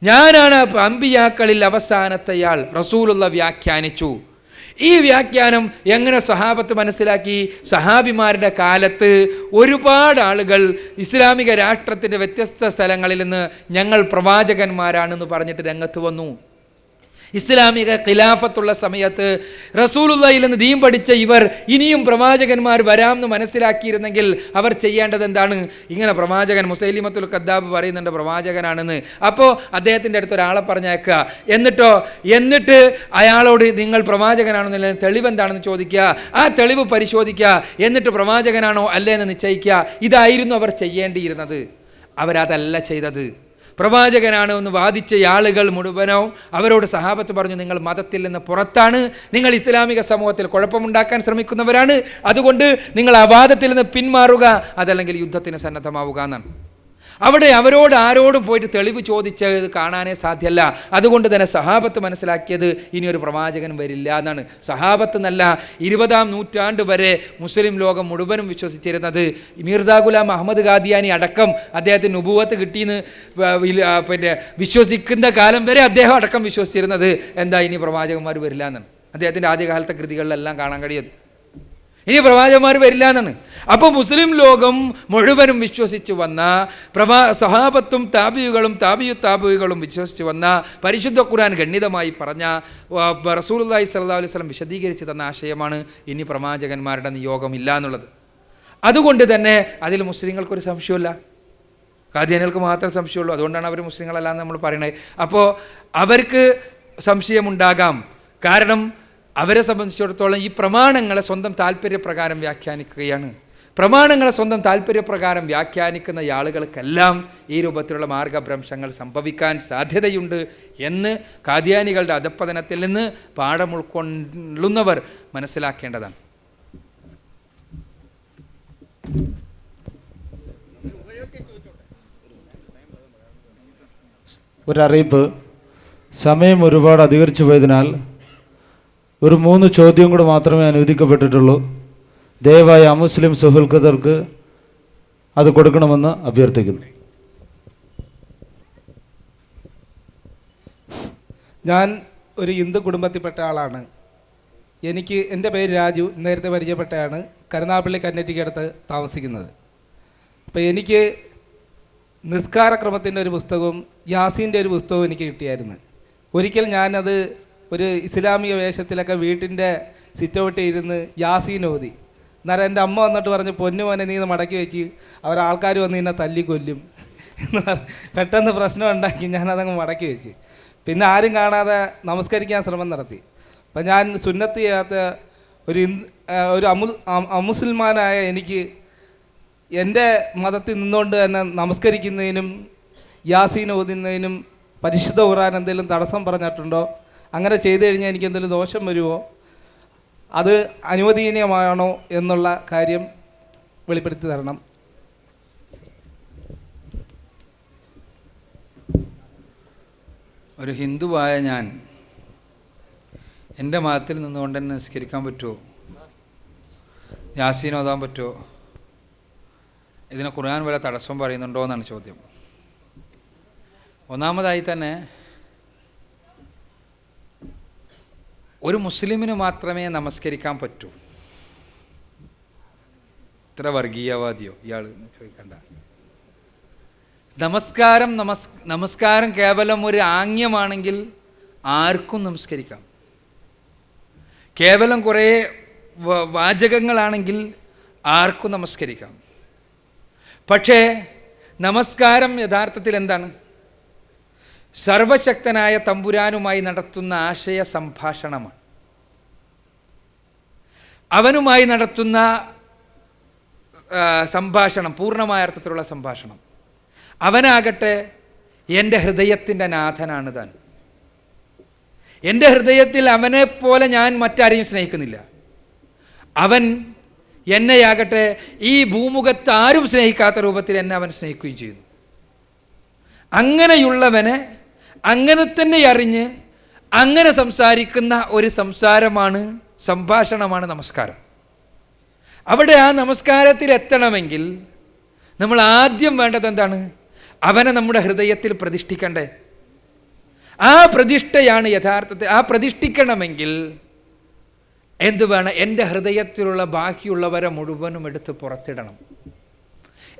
ഞാനാണ് അമ്പിയാക്കളിൽ അവസാനത്തെയാൾ. റസൂലുള്ള വ്യാഖ്യാനിച്ചു. ഈ വ്യാഖ്യാനം എങ്ങനെ സഹാബത്ത് മനസ്സിലാക്കി? സഹാബിമാരുടെ കാലത്ത് ഒരുപാട് ആളുകൾ ഇസ്ലാമിക രാഷ്ട്രത്തിൻ്റെ വ്യത്യസ്ത സ്ഥലങ്ങളിൽ നിന്ന് ഞങ്ങൾ പ്രവാചകന്മാരാണെന്ന് പറഞ്ഞിട്ട് രംഗത്ത് വന്നു. ഇസ്ലാമിക ഖിലാഫത്തുള്ള സമയത്ത് റസൂലുള്ളാഹിയിൽ നിന്ന് ദീൻ പഠിച്ച ഇവർ ഇനിയും പ്രവാചകന്മാർ വരാമെന്ന് മനസ്സിലാക്കിയിരുന്നെങ്കിൽ അവർ ചെയ്യേണ്ടത് എന്താണ്? ഇങ്ങനെ പ്രവാചകൻ മുസൈലിമത്തുൽ കദ്ദാബ് പറയുന്നുണ്ട് പ്രവാചകനാണെന്ന്, അപ്പോൾ അദ്ദേഹത്തിൻ്റെ അടുത്ത് ഒരാളെ പറഞ്ഞേക്കുക, എന്നിട്ട് അയാളോട് നിങ്ങൾ പ്രവാചകനാണെന്നുള്ള തെളിവ് എന്താണെന്ന് ചോദിക്കുക, ആ തെളിവ് പരിശോധിക്കുക, എന്നിട്ട് പ്രവാചകനാണോ അല്ലേ എന്ന് നിശ്ചയിക്കുക. ഇതായിരുന്നു അവർ ചെയ്യേണ്ടിയിരുന്നത്. അവരതല്ല ചെയ്തത്. പ്രവാചകനാണ് എന്ന് വാദിച്ച ആളുകൾ മുഴുവനോ അവരോട് സഹാബത്ത് പറഞ്ഞു, നിങ്ങൾ മതത്തിൽ നിന്ന് പുറത്താണ്, നിങ്ങൾ ഇസ്ലാമിക സമൂഹത്തിൽ കുഴപ്പമുണ്ടാക്കാൻ ശ്രമിക്കുന്നവരാണ്, അതുകൊണ്ട് നിങ്ങൾ ആ വാദത്തിൽ നിന്ന് പിന്മാറുക, അതല്ലെങ്കിൽ യുദ്ധത്തിന് സന്നദ്ധമാവുക എന്നാണ്. അവിടെ അവരോട് ആരോടും പോയിട്ട് തെളിവ് ചോദിച്ചത് കാണാനേ സാധ്യമല്ല. അതുകൊണ്ട് തന്നെ സഹാബത്ത് മനസ്സിലാക്കിയത് ഇനിയൊരു പ്രവാചകൻ വരില്ല എന്നാണ്. സഹാബത്ത് എന്നല്ല, 20-ാം നൂറ്റാണ്ട് വരെ മുസ്ലിം ലോകം മുഴുവനും വിശ്വസിച്ചിരുന്നത്, മിർസാ ഗുലാം അഹമ്മദ് ഖാദിയാനി അടക്കം അദ്ദേഹത്തിന് നുബുവത്ത് കിട്ടിയെന്ന് വിശ്വസിക്കുന്ന കാലം വരെ അദ്ദേഹം അടക്കം വിശ്വസിച്ചിരുന്നത് എന്താ? ഇനി പ്രവാചകന്മാർ വരില്ല എന്നാണ്. അദ്ദേഹത്തിൻ്റെ ആദ്യകാലത്തെ കൃതികളിലെല്ലാം കാണാൻ കഴിയത് ഇനി പ്രവാചകന്മാർ വരില്ല എന്നാണ്. അപ്പോൾ മുസ്ലിം ലോകം മുഴുവനും വിശ്വസിച്ചു വന്ന സഹാബത്തും താബിയുകളും താബിയുകളും വിശ്വസിച്ചു വന്ന പരിശുദ്ധ ഖുർആൻ ഗണ്യതമായി പറഞ്ഞ റസൂലുള്ളാഹി സ്വല്ലല്ലാഹു അലൈഹി വസല്ലം വിശദീകരിച്ച് തന്ന ആശയമാണ് ഇനി പ്രവാചകന്മാരുടെ നിയോഗമില്ല എന്നുള്ളത്. അതുകൊണ്ട് തന്നെ അതിൽ മുസ്ലിങ്ങൾക്കൊരു സംശയമില്ല, ഖാദിയാനികൾക്ക് മാത്രമേ സംശയമുള്ളൂ. അതുകൊണ്ടാണ് അവർ മുസ്ലിങ്ങളല്ല എന്ന് നമ്മൾ പറയണത്. അപ്പോൾ അവർക്ക് സംശയമുണ്ടാകാം. കാരണം അവരെ സംബന്ധിച്ചിടത്തോളം ഈ പ്രമാണങ്ങളെ സ്വന്തം താല്പര്യപ്രകാരം വ്യാഖ്യാനിക്കുകയാണ്. പ്രമാണങ്ങളെ സ്വന്തം താല്പര്യപ്രകാരം വ്യാഖ്യാനിക്കുന്ന ആളുകൾക്കെല്ലാം ഈ രൂപത്തിലുള്ള മാർഗഭ്രംശങ്ങൾ സംഭവിക്കാൻ സാധ്യതയുണ്ട് എന്ന് ഖാദിയാനികളുടെ അധപ്പതനത്തിൽ നിന്ന് പാഠം ഉൾക്കൊള്ളുന്നവർ മനസ്സിലാക്കേണ്ടതാണ്. ഒരറിയിപ്പ്. സമയം ഒരുപാട് അധികരിച്ചു പോയതിനാൽ ഒരു 3 ചോദ്യം കൂടെ മാത്രമേ അനുവദിക്കപ്പെട്ടിട്ടുള്ളൂ. ദയവായി അമുസ്ലിം സുഹൃത്തുക്കൾക്ക് അത് കൊടുക്കണമെന്ന് അഭ്യർത്ഥിക്കുന്നു. ഞാൻ ഒരു ഹിന്ദു കുടുംബത്തിൽപ്പെട്ട ആളാണ്. എൻ്റെ പേര് രാജു, നേരത്തെ പരിചയപ്പെട്ടയാണ്. കരുനാഗപ്പള്ളി കന്നറ്റിക്കടുത്ത് താമസിക്കുന്നത്. അപ്പോൾ എനിക്ക് നിസ്കാരക്രമത്തിൻ്റെ ഒരു പുസ്തകവും യാസീൻ്റെ ഒരു പുസ്തകവും എനിക്ക് കിട്ടിയായിരുന്നു. ഒരിക്കൽ ഞാനത് ഒരു ഇസ്ലാമിക വേഷത്തിലൊക്കെ വീട്ടിൻ്റെ സിറ്റൗട്ടിൽ ഇരുന്ന് യാസീൻ ഓതി. അന്നേരം എൻ്റെ അമ്മ വന്നിട്ട് പറഞ്ഞു, പൊന്നുമോനെ നീ ഇത് മടക്കി വെച്ച് ആൾക്കാർ വന്ന് നിന്നെ തല്ലിക്കൊല്ലും എന്ന് പെട്ടെന്ന് പ്രശ്നം ഉണ്ടാക്കി. ഞാനതങ്ങ് മടക്കി വെച്ച്. പിന്നെ ആരും കാണാതെ നമസ്കരിക്കാൻ ശ്രമം നടത്തി. അപ്പം ഞാൻ സുന്നത്ത് ചെയ്യാത്ത ഒരു അമുസ്ലിമാനായ എനിക്ക് എൻ്റെ മതത്തിൽ നിന്നുകൊണ്ട് തന്നെ നമസ്കരിക്കുന്നതിനും യാസീൻ ഓതുന്നതിനും പരിശുദ്ധ ഖുർആൻ എന്തെങ്കിലും തടസ്സം പറഞ്ഞിട്ടുണ്ടോ? അങ്ങനെ ചെയ്തു കഴിഞ്ഞാൽ എനിക്ക് എന്തെങ്കിലും ദോഷം വരുമോ? അത് അനുവദനീയമാണോ എന്നുള്ള കാര്യം വെളിപ്പെടുത്തി തരണം. ഒരു ഹിന്ദുവായ ഞാൻ എൻ്റെ മതത്തിൽ നിന്നുകൊണ്ട് തന്നെ നിസ്കരിക്കാൻ പറ്റുമോ? യാസീൻ ഓതാൻ പറ്റുമോ? ഇതിന് ഖുർആൻ വല്ല തടസ്സം പറയുന്നുണ്ടോ എന്നാണ് ചോദ്യം. ഒന്നാമതായി തന്നെ ഒരു മുസ്ലിമിന് മാത്രമേ നമസ്കരിക്കാൻ പറ്റൂ. ഇത്ര വർഗീയവാദിയോ ഇയാൾ ചോദിക്കണ്ട. നമസ്കാരം കേവലം ഒരു ആംഗ്യമാണെങ്കിൽ ആർക്കും നമസ്കരിക്കാം. കേവലം കുറേ വാചകങ്ങളാണെങ്കിൽ ആർക്കും നമസ്കരിക്കാം. പക്ഷേ നമസ്കാരം യഥാർത്ഥത്തിൽ എന്താണ്? സർവശക്തനായ തമ്പുരാനുമായി നടത്തുന്ന ആശയ സംഭാഷണമാണ്. അവനുമായി നടത്തുന്ന സംഭാഷണം, പൂർണ്ണമായ അർത്ഥത്തിലുള്ള സംഭാഷണം. അവനാകട്ടെ എൻ്റെ ഹൃദയത്തിൻ്റെ നാഥനാണ് താൻ. എൻ്റെ ഹൃദയത്തിൽ അവനെപ്പോലെ ഞാൻ മറ്റാരെയും സ്നേഹിക്കുന്നില്ല. അവൻ എന്നെയാകട്ടെ ഈ ഭൂമുഖത്ത് ആരും സ്നേഹിക്കാത്ത രൂപത്തിൽ എന്നെ അവൻ സ്നേഹിക്കുകയും ചെയ്യുന്നു. അങ്ങനെയുള്ളവനെ അങ്ങനെ തന്നെ അറിഞ്ഞ് അങ്ങനെ സംസാരിക്കുന്ന ഒരു സംഭാഷണമാണ് നമസ്കാരം. അവിടെ ആ നമസ്കാരത്തിൽ എത്തണമെങ്കിൽ നമ്മൾ ആദ്യം വേണ്ടത് എന്താണ്? അവനെ നമ്മുടെ ഹൃദയത്തിൽ പ്രതിഷ്ഠിക്കണ്ടേ? ആ പ്രതിഷ്ഠയാണ് യഥാർത്ഥത്തിൽ. ആ പ്രതിഷ്ഠിക്കണമെങ്കിൽ എന്ത് വേണം? എൻ്റെ ഹൃദയത്തിലുള്ള ബാക്കിയുള്ളവരെ മുഴുവനും എടുത്ത് പുറത്തിടണം.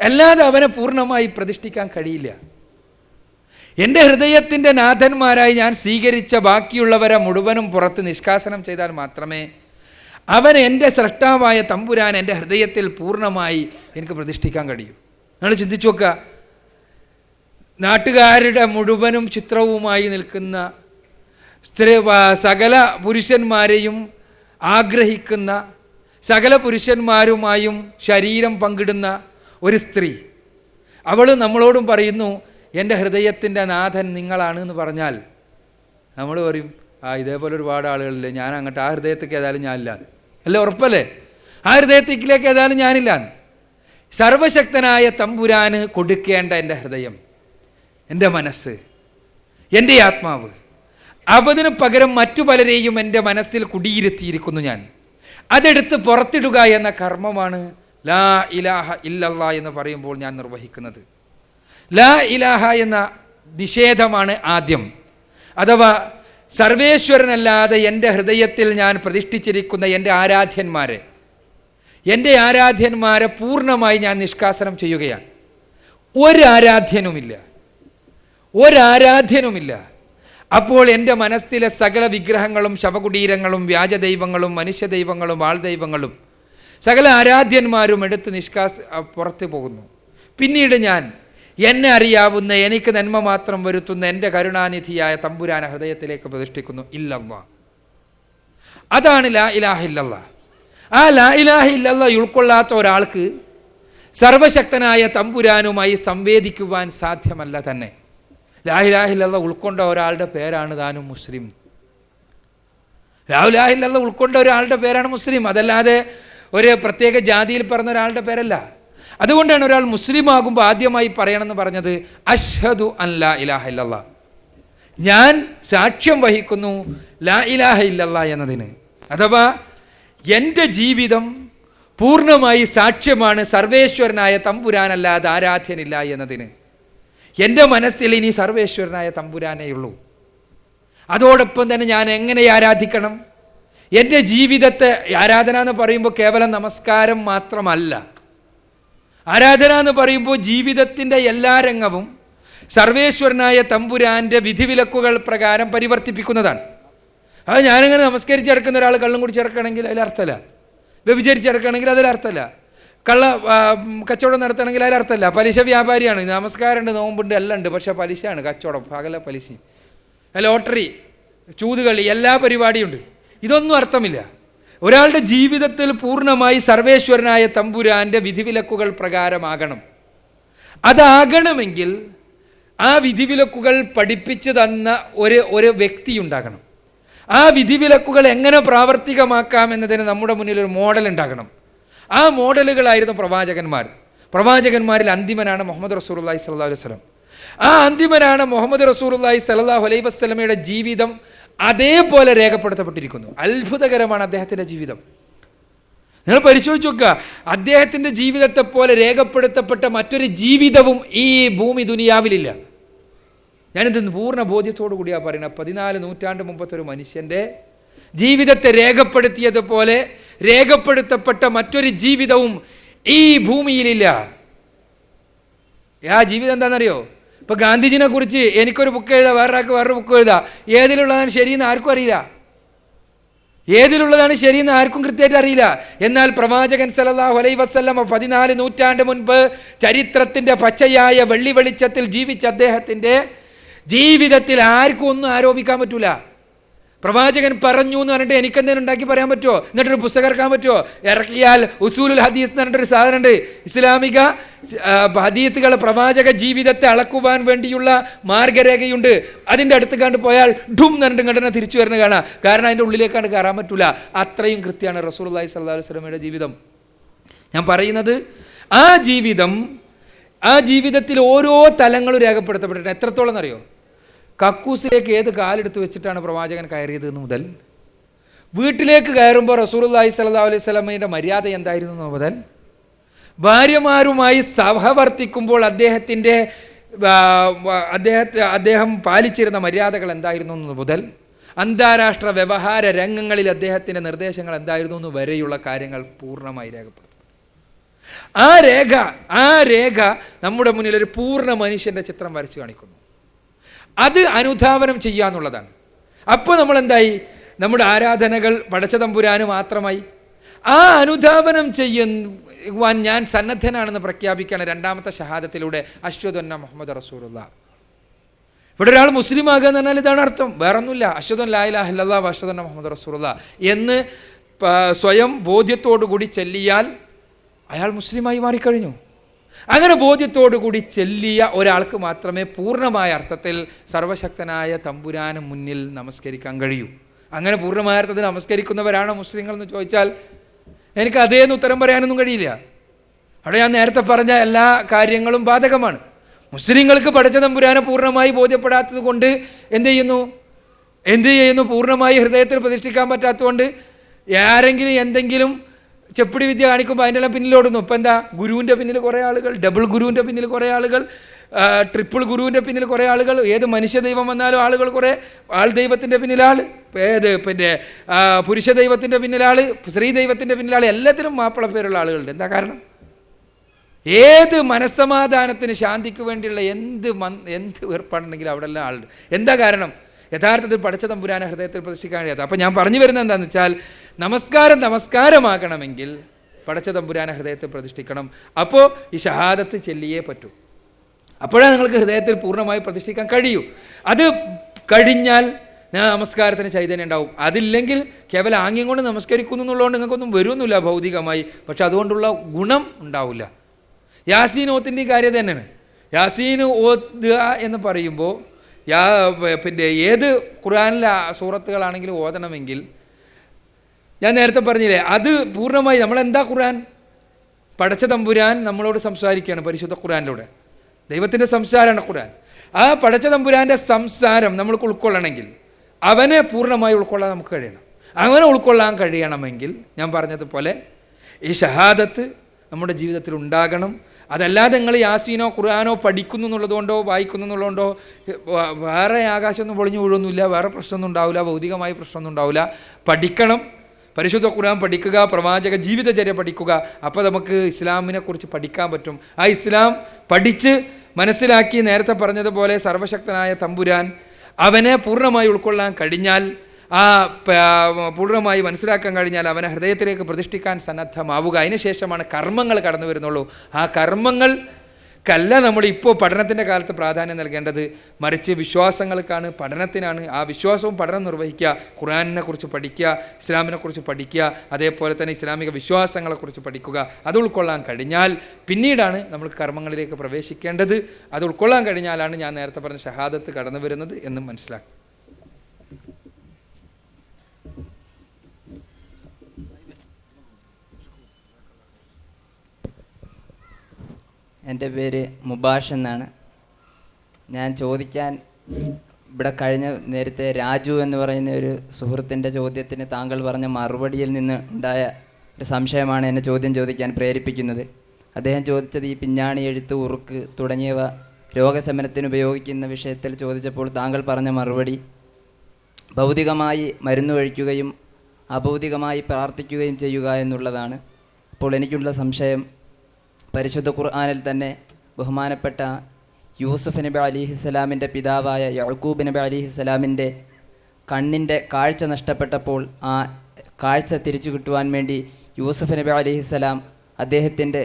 അല്ലാതെ അവനെ പൂർണ്ണമായി പ്രതിഷ്ഠിക്കാൻ കഴിയില്ല. എൻ്റെ ഹൃദയത്തിൻ്റെ നാഥന്മാരായി ഞാൻ സ്വീകരിച്ച ബാക്കിയുള്ളവരെ മുഴുവനും പുറത്ത് നിഷ്കാസനം ചെയ്താൽ മാത്രമേ അവൻ എൻ്റെ സ്രഷ്ടാവായ തമ്പുരാൻ എൻ്റെ ഹൃദയത്തിൽ പൂർണ്ണമായി എനിക്ക് പ്രതിഷ്ഠിക്കാൻ കഴിയൂ. നിങ്ങൾ ചിന്തിച്ചു നോക്കുക, നാട്ടുകാരുടെ മുഴുവനും ചിത്രവുമായി നിൽക്കുന്ന സകല പുരുഷന്മാരെയും ആഗ്രഹിക്കുന്ന, സകല പുരുഷന്മാരുമായും ശരീരം പങ്കിടുന്ന ഒരു സ്ത്രീ, അവൾ നമ്മളോടും പറയുന്നു എൻ്റെ ഹൃദയത്തിൻ്റെ നാഥൻ നിങ്ങളാണ് എന്ന് പറഞ്ഞാൽ നമ്മൾ പറയും, ഇതേപോലെ ഒരുപാട് ആളുകളില്ലേ, ഞാൻ അങ്ങോട്ട് ആ ഹൃദയത്തേക്ക് ഏതായാലും ഞാനില്ല അല്ലേ? ഉറപ്പല്ലേ? ആ ഹൃദയത്തേക്കിലേക്ക് ഏതായാലും ഞാനില്ല. സർവശക്തനായ തമ്പുരാന് കൊടുക്കേണ്ട എൻ്റെ ഹൃദയം, എൻ്റെ മനസ്സ്, എൻ്റെ ആത്മാവ്, അതിന് പകരം മറ്റു പലരെയും എൻ്റെ മനസ്സിൽ കുടിയിരുത്തിയിരിക്കുന്നു ഞാൻ. അതെടുത്ത് പുറത്തിടുക എന്ന കർമ്മമാണ് ലാ ഇലാഹ ഇല്ലല്ലാഹ് എന്ന് പറയുമ്പോൾ ഞാൻ നിർവഹിക്കുന്നത്. ലാ ഇലാഹ എന്ന നിഷേധമാണ് ആദ്യം. അഥവാ സർവേശ്വരനല്ലാതെ എൻ്റെ ഹൃദയത്തിൽ ഞാൻ പ്രതിഷ്ഠിച്ചിരിക്കുന്ന എൻ്റെ ആരാധ്യന്മാരെ പൂർണ്ണമായി ഞാൻ നിഷ്കാസനം ചെയ്യുകയാണ്. ഒരാരാധ്യനുമില്ല. അപ്പോൾ എൻ്റെ മനസ്സിലെ സകല വിഗ്രഹങ്ങളും ശവകുടീരങ്ങളും വ്യാജദൈവങ്ങളും മനുഷ്യദൈവങ്ങളും ആൾദൈവങ്ങളും സകല ആരാധ്യന്മാരും എടുത്ത് പുറത്തു പോകുന്നു. പിന്നീട് ഞാൻ എന്നെ അറിയാവുന്ന, എനിക്ക് നന്മ മാത്രം വരുത്തുന്ന എൻ്റെ കരുണാനിധിയായ തമ്പുരാനെ ഹൃദയത്തിലേക്ക് പ്രതിഷ്ഠിക്കുന്നു. ഇല്ലല്ലാഹ്, അതാണ് ലാ ഇലാഹ ഇല്ലല്ലാഹ്. ആ ലാ ഇലാഹ ഇല്ലല്ലാഹ് ഉൾക്കൊള്ളാത്ത ഒരാൾക്ക് സർവശക്തനായ തമ്പുരാനുമായി സംവേദിക്കുവാൻ സാധ്യമല്ല തന്നെ. ലാ ഇലാഹ ഇല്ലല്ലാഹ് ഉൾക്കൊണ്ട ഒരാളുടെ പേരാണ് താനും മുസ്ലിം. ലാ ഇലാഹ ഇല്ലല്ലാഹ് ഉൾക്കൊണ്ട ഒരാളുടെ പേരാണ് മുസ്ലിം, അതല്ലാതെ ഒരു പ്രത്യേക ജാതിയിൽ പറഞ്ഞ ഒരാളുടെ പേരല്ല. അതുകൊണ്ടാണ് ഒരാൾ മുസ്ലിം ആകുമ്പോൾ ആദ്യമായി പറയണമെന്ന് പറഞ്ഞത് അഷ്ഹദു അൻ ലാ ഇലാഹ ഇല്ലല്ലാഹ്, ഞാൻ സാക്ഷ്യം വഹിക്കുന്നു ലാ ഇലാഹ ഇല്ലല്ലാഹ് എന്നതിന്. അഥവാ എൻ്റെ ജീവിതം പൂർണ്ണമായി സാക്ഷ്യമാണ് സർവേശ്വരനായ തമ്പുരാനല്ലാതെ ആരാധ്യനില്ല എന്നതിന്. എൻ്റെ മനസ്സിൽ ഇനി സർവേശ്വരനായ തമ്പുരാനേയുള്ളൂ. അതോടൊപ്പം തന്നെ ഞാൻ എങ്ങനെ ആരാധിക്കണം? എൻ്റെ ജീവിതത്തെ, ആരാധന എന്ന് പറയുമ്പോൾ കേവലം നമസ്കാരം മാത്രമല്ല. ആരാധന എന്ന് പറയുമ്പോൾ ജീവിതത്തിൻ്റെ എല്ലാ രംഗവും സർവേശ്വരനായ തമ്പുരാൻ്റെ വിധിവിലക്കുകൾ പ്രകാരം പരിവർത്തിപ്പിക്കുന്നതാണ്. അത് ഞാനങ്ങനെ നമസ്കരിച്ചിടക്കുന്ന ഒരാൾ കള്ളും കുടിച്ചിടക്കണമെങ്കിൽ അതിലർത്ഥമല്ല. വ്യഭിചരിച്ചിടക്കണമെങ്കിൽ അതിലർത്ഥമല്ല. കച്ചവടം നടത്തണമെങ്കിൽ അതിലർത്ഥമല്ല. പലിശ വ്യാപാരിയാണ്, നമസ്കാരമുണ്ട്, നോമ്പുണ്ട്, എല്ലാം ഉണ്ട്, പക്ഷേ പലിശയാണ്, കച്ചവടം, പകല പലിശ, ലോട്ടറി, ചൂതുകളി, എല്ലാ പരിപാടിയുണ്ട്. ഇതൊന്നും അർത്ഥമില്ല. ഒരാളുടെ ജീവിതത്തിൽ പൂർണ്ണമായി സർവേശ്വരനായ തമ്പുരാൻ്റെ വിധിവിലക്കുകൾ പ്രകാരമാകണം. അതാകണമെങ്കിൽ ആ വിധിവിലക്കുകൾ പഠിപ്പിച്ചു തന്ന ഒരു വ്യക്തി ഉണ്ടാകണം. ആ വിധിവിലക്കുകൾ എങ്ങനെ പ്രാവർത്തികമാക്കാം എന്നതിന് നമ്മുടെ മുന്നിൽ ഒരു മോഡൽ ഉണ്ടാകണം. ആ മോഡലുകളായിരുന്നു പ്രവാചകന്മാർ. പ്രവാചകന്മാരിൽ അന്തിമനാണ് മുഹമ്മദ് റസൂലുള്ളാഹി സ്വല്ലല്ലാഹു അലൈഹി വസല്ലം. ആ അന്തിമനാണ് മുഹമ്മദ് റസൂലുള്ളാഹി സ്വല്ലല്ലാഹു അലൈഹി വസല്ലമയുടെ ജീവിതം അതേപോലെ രേഖപ്പെടുത്തപ്പെട്ടിരിക്കുന്നു. അത്ഭുതകരമാണ് അദ്ദേഹത്തിൻ്റെ ജീവിതം. നിങ്ങൾ പരിശോധിച്ച് നോക്കുക, അദ്ദേഹത്തിൻ്റെ ജീവിതത്തെ പോലെ രേഖപ്പെടുത്തപ്പെട്ട മറ്റൊരു ജീവിതവും ഈ ഭൂമി ദുനിയാവിലില്ല. ഞാനിത് പൂർണ്ണ ബോധ്യത്തോടു കൂടിയാണ് പറയുന്നത്. 14 നൂറ്റാണ്ട് മുമ്പത്തൊരു മനുഷ്യൻ്റെ ജീവിതത്തെ രേഖപ്പെടുത്തിയതുപോലെ രേഖപ്പെടുത്തപ്പെട്ട മറ്റൊരു ജീവിതവും ഈ ഭൂമിയിലില്ല. ആ ജീവിതം എന്താണെന്നറിയോ? ഇപ്പൊ ഗാന്ധിജിനെ കുറിച്ച് എനിക്കൊരു ബുക്ക് എഴുതാം, വേറൊരാൾക്ക് വേറൊരു ബുക്ക് എഴുതാം. ഏതിലുള്ളതാണ് ശരിയെന്ന് ആർക്കും അറിയില്ല. ഏതിലുള്ളതാണ് ശരിയെന്ന് ആർക്കും കൃത്യമായിട്ട് അറിയില്ല. എന്നാൽ പ്രവാചകൻ സല്ലല്ലാഹു അലൈഹി വസല്ലം 14 നൂറ്റാണ്ട് മുൻപ് ചരിത്രത്തിന്റെ പച്ചയായ വെള്ളി വെളിച്ചത്തിൽ ജീവിച്ച അദ്ദേഹത്തിന്റെ ജീവിതത്തിൽ ആർക്കും ഒന്നും ആരോപിക്കാൻ പറ്റൂല. പ്രവാചകൻ പറഞ്ഞു എന്ന് പറഞ്ഞിട്ട് എനിക്കെന്തെങ്കിലും ഉണ്ടാക്കി പറയാൻ പറ്റുമോ? എന്നിട്ടൊരു പുസ്തകം ഇറക്കാൻ പറ്റുമോ? ഇറക്കിയാൽ ഉസൂലുൽ ഹദീസ് എന്ന് പറഞ്ഞിട്ടൊരു സാധനമുണ്ട്. ഇസ്ലാമിക ഹദീസുകൾ പ്രവാചക ജീവിതത്തെ അളക്കുവാൻ വേണ്ടിയുള്ള മാർഗരേഖയുണ്ട്. അതിൻ്റെ അടുത്ത് കണ്ട് പോയാൽ ഡും എന്നിട്ട് ഇങ്ങോട്ട് തിരിച്ചു വരുന്ന കാണാം. കാരണം അതിൻ്റെ ഉള്ളിലേക്കാണ്ട് കയറാൻ പറ്റൂല. അത്രയും കൃത്യമാണ് റസൂലുള്ളാഹി സ്വല്ലല്ലാഹു അലൈഹി വസല്ലമയുടെ ജീവിതം. ഞാൻ പറയുന്നത് ആ ജീവിതത്തിൽ ഓരോ തലങ്ങളും രേഖപ്പെടുത്തപ്പെട്ടിട്ടുണ്ട്. എത്രത്തോളം എന്നറിയോ? കക്കൂസിലേക്ക് ഏത് കാലെടുത്ത് വെച്ചിട്ടാണ് പ്രവാചകൻ കയറിയത് എന്ന് മുതൽ, വീട്ടിലേക്ക് കയറുമ്പോൾ റസൂലുള്ളാഹി സ്വല്ലല്ലാഹു അലൈഹി വസല്ലമയുടെ മര്യാദ എന്തായിരുന്നു എന്ന് മുതൽ, ഭാര്യമാരുമായി സഹവർത്തിക്കുമ്പോൾ അദ്ദേഹം പാലിച്ചിരുന്ന മര്യാദകൾ എന്തായിരുന്നു എന്ന് മുതൽ, അന്താരാഷ്ട്ര വ്യവഹാര രംഗങ്ങളിൽ അദ്ദേഹത്തിൻ്റെ നിർദ്ദേശങ്ങൾ എന്തായിരുന്നു എന്ന് വരെയുള്ള കാര്യങ്ങൾ പൂർണ്ണമായി രേഖപ്പെടുത്തും. ആ രേഖ നമ്മുടെ മുന്നിൽ ഒരു പൂർണ്ണ മനുഷ്യൻ്റെ ചിത്രം വരച്ചു കാണിക്കുന്നു. അത് അനുധാവനം ചെയ്യാന്നുള്ളതാണ്. അപ്പോൾ നമ്മൾ എന്തായി? നമ്മുടെ ആരാധനകൾ പടച്ച തമ്പുരാന് മാത്രമായി. ആ അനുധാവനം ചെയ്യുവാൻ ഞാൻ സന്നദ്ധനാണെന്ന് പ്രഖ്യാപിക്കുകയാണ് രണ്ടാമത്തെ ഷഹാദത്തിലൂടെ, അശ്ഹദു അന്ന മുഹമ്മദ് റസൂലുള്ളാഹ്. ഇവിടെ ഒരാൾ മുസ്ലിം ആകുക എന്ന് പറഞ്ഞാൽ ഇതാണ് അർത്ഥം, വേറൊന്നുമില്ല. അശ്ഹദു അൻ ലാ ഇലാഹ ഇല്ലല്ലാഹ് വ അശ്ഹദു അന്ന മുഹമ്മദ് റസൂലുള്ളാഹ് എന്ന് സ്വയം ബോധ്യത്തോടു കൂടി ചെല്ലിയാൽ അയാൾ മുസ്ലിമായി മാറിക്കഴിഞ്ഞു. അങ്ങനെ ബോധ്യത്തോടു കൂടി ചെല്ലിയ ഒരാൾക്ക് മാത്രമേ പൂർണ്ണമായ അർത്ഥത്തിൽ സർവശക്തനായ തമ്പുരാന് മുന്നിൽ നമസ്കരിക്കാൻ കഴിയൂ. അങ്ങനെ പൂർണ്ണമായ അർത്ഥത്തിൽ നമസ്കരിക്കുന്നവരാണോ മുസ്ലിങ്ങൾ എന്ന് ചോദിച്ചാൽ എനിക്ക് അതേന്ന് ഉത്തരം പറയാനൊന്നും കഴിയില്ല. അവിടെ ഞാൻ നേരത്തെ പറഞ്ഞ എല്ലാ കാര്യങ്ങളും ബാധകമാണ്. മുസ്ലിങ്ങൾക്ക് പടച്ച തമ്പുരാനെ പൂർണ്ണമായി ബോധ്യപ്പെടാത്തത് കൊണ്ട് എന്ത് ചെയ്യുന്നു? പൂർണ്ണമായി ഹൃദയത്തിൽ പ്രതിഷ്ഠിക്കാൻ പറ്റാത്തതുകൊണ്ട് ആരെങ്കിലും എന്തെങ്കിലും ചെപ്പിടി വിദ്യ കാണിക്കുമ്പോൾ അതിൻ്റെ എല്ലാം പിന്നിലോടുന്നു. ഇപ്പം എന്താ? ഗുരുവിൻ്റെ പിന്നിൽ കുറേ ആളുകൾ, ഡബിൾ ഗുരുവിൻ്റെ പിന്നിൽ കുറേ ആളുകൾ, ട്രിപ്പിൾ ഗുരുവിൻ്റെ പിന്നിൽ കുറേ ആളുകൾ, ഏത് മനുഷ്യ ദൈവം വന്നാലും ആളുകൾ കുറേ, ആൾ ദൈവത്തിൻ്റെ പിന്നിലാൾ, പുരുഷ ദൈവത്തിൻ്റെ പിന്നിലാൾ, സ്ത്രീ ദൈവത്തിൻ്റെ പിന്നിലാൾ, എല്ലാത്തിലും മാപ്പിള പേരുള്ള ആളുകളുണ്ട്. എന്താ കാരണം? ഏത് മനസ്സമാധാനത്തിന് ശാന്തിക്ക് വേണ്ടിയുള്ള എന്ത് ഏർപ്പാടുണ്ടെങ്കിലും അവിടെ എല്ലാം ആളുണ്ട്. എന്താ കാരണം? യഥാർത്ഥത്തിൽ പടച്ച തമ്പുരാനെ ഹൃദയത്തിൽ പ്രതിഷ്ഠിക്കാൻ കഴിയാത്ത. അപ്പം ഞാൻ പറഞ്ഞു വരുന്നത് എന്താണെന്ന് വെച്ചാൽ, നമസ്കാരമാകണമെങ്കിൽ പടച്ച തമ്പുരാനെ ഹൃദയത്തിൽ പ്രതിഷ്ഠിക്കണം. അപ്പോൾ ഈ ഷഹാദത്ത് ചെല്ലിയേ പറ്റൂ. അപ്പോഴാണ് നിങ്ങൾക്ക് ഹൃദയത്തിൽ പൂർണ്ണമായി പ്രതിഷ്ഠിക്കാൻ കഴിയൂ. അത് കഴിഞ്ഞാൽ നമസ്കാരത്തിന് ചൈതന്യം ഉണ്ടാവും. അതില്ലെങ്കിൽ കേവലം ആംഗ്യം കൊണ്ട് നമസ്കരിക്കുന്നു എന്നുള്ളതുകൊണ്ട് നിങ്ങൾക്കൊന്നും വരുമൊന്നുമില്ല ഭൗതികമായി, പക്ഷെ അതുകൊണ്ടുള്ള ഗുണം ഉണ്ടാവില്ല. യാസീൻ ഓത്തിൻ്റെ കാര്യം തന്നെയാണ്. യാസീൻ ഓതുക എന്ന് പറയുമ്പോൾ പിന്നെ ഏത് ഖുർആനിലെ സൂറത്തുകളാണെങ്കിലും ഓതണമെങ്കിൽ ഞാൻ നേരത്തെ പറഞ്ഞില്ലേ, അത് പൂർണ്ണമായി നമ്മളെന്താ ഖുർആൻ? പടച്ച തമ്പുരാൻ നമ്മളോട് സംസാരിക്കുകയാണ് പരിശുദ്ധ ഖുർആനിലൂടെ. ദൈവത്തിൻ്റെ സംസാരമാണ് ഖുർആൻ. ആ പടച്ച തമ്പുരാൻ്റെ സംസാരം നമ്മൾക്ക് ഉൾക്കൊള്ളണമെങ്കിൽ അവനെ പൂർണ്ണമായി ഉൾക്കൊള്ളാൻ നമുക്ക് കഴിയണം. അങ്ങനെ ഉൾക്കൊള്ളാൻ കഴിയണമെങ്കിൽ ഞാൻ പറഞ്ഞതുപോലെ ഈ ഷഹാദത്ത് നമ്മുടെ ജീവിതത്തിൽ ഉണ്ടാകണം. അതല്ലാതെ നിങ്ങൾ യാസീനോ ഖുർആനോ പഠിക്കുന്നു എന്നുള്ളതുകൊണ്ടോ വായിക്കുന്നു എന്നുള്ളതുകൊണ്ടോ വേറെ ആകാശമൊന്നും പൊളിഞ്ഞു വീഴൊന്നുമില്ല, വേറെ പ്രശ്നമൊന്നും ഉണ്ടാവില്ല, ഭൗതികമായ പ്രശ്നമൊന്നും ഉണ്ടാവില്ല. പഠിക്കണം, പരിശുദ്ധ ഖുർആൻ പഠിക്കുക, പ്രവാചക ജീവിതചര്യ പഠിക്കുക. അപ്പോൾ നമുക്ക് ഇസ്ലാമിനെ കുറിച്ച് പഠിക്കാൻ പറ്റും. ആ ഇസ്ലാം പഠിച്ച് മനസ്സിലാക്കി നേരത്തെ പറഞ്ഞതുപോലെ സർവശക്തനായ തമ്പുരാൻ അവനെ പൂർണ്ണമായി ഉൾക്കൊള്ളാൻ കഴിഞ്ഞാൽ, ആ പൂർണ്ണമായി മനസ്സിലാക്കാൻ കഴിഞ്ഞാൽ അവനെ ഹൃദയത്തിലേക്ക് പ്രതിഷ്ഠിക്കാൻ സന്നദ്ധമാവുക. അതിനുശേഷമാണ് കർമ്മങ്ങൾ കടന്നു വരുന്നുള്ളൂ. ആ കർമ്മങ്ങൾക്കല്ല നമ്മൾ ഇപ്പോൾ പഠനത്തിൻ്റെ കാലത്ത് പ്രാധാന്യം നൽകേണ്ടത്, മറിച്ച് വിശ്വാസങ്ങൾക്കാണ്, പഠനത്തിനാണ്. ആ വിശ്വാസവും പഠനം നിർവഹിക്കുക, ഖുർആനിനെ കുറിച്ച് പഠിക്കുക, ഇസ്ലാമിനെ കുറിച്ച് പഠിക്കുക, അതേപോലെ തന്നെ ഇസ്ലാമിക വിശ്വാസങ്ങളെക്കുറിച്ച് പഠിക്കുക. അത് ഉൾക്കൊള്ളാൻ കഴിഞ്ഞാൽ പിന്നീടാണ് നമ്മൾ കർമ്മങ്ങളിലേക്ക് പ്രവേശിക്കേണ്ടത്. അത് ഉൾക്കൊള്ളാൻ കഴിഞ്ഞാലാണ് ഞാൻ നേരത്തെ പറഞ്ഞ ഷഹാദത്ത് കടന്നു വരുന്നത് എന്നും മനസ്സിലാക്കുക. എൻ്റെ പേര് മുബാഷ് എന്നാണ്. ഞാൻ ചോദിക്കാൻ ഇവിടെ നേരത്തെ രാജു എന്ന് പറയുന്ന ഒരു സുഹൃത്തിൻ്റെ ചോദ്യത്തിന് താങ്കൾ പറഞ്ഞ മറുപടിയിൽ നിന്ന് ഉണ്ടായ ഒരു സംശയമാണ് എന്നെ ചോദ്യം ചോദിക്കാൻ പ്രേരിപ്പിക്കുന്നത്. അദ്ദേഹം ചോദിച്ചത് ഈ പിഞ്ഞാണി എഴുത്ത്, ഉറുക്ക് തുടങ്ങിയവ രോഗശമനത്തിന് ഉപയോഗിക്കുന്ന വിഷയത്തിൽ ചോദിച്ചപ്പോൾ താങ്കൾ പറഞ്ഞ മറുപടി ഭൗതികമായി മരുന്ന് കഴിക്കുകയും അഭൗതികമായി പ്രാർത്ഥിക്കുകയും ചെയ്യുക എന്നുള്ളതാണ്. അപ്പോൾ എനിക്കുള്ള സംശയം, പരിശുദ്ധ ഖുർആനിൽ തന്നെ ബഹുമാനപ്പെട്ട യൂസുഫ് നബി അലിഹിസ്സലാമിൻ്റെ പിതാവായ യഅ്കൂബ് നബി അലിഹിസ്സലാമിൻ്റെ കണ്ണിൻ്റെ കാഴ്ച നഷ്ടപ്പെട്ടപ്പോൾ ആ കാഴ്ച തിരിച്ചു കിട്ടുവാൻ വേണ്ടി യൂസുഫ് നബി അലിഹിസ്സലാം അദ്ദേഹത്തിൻ്റെ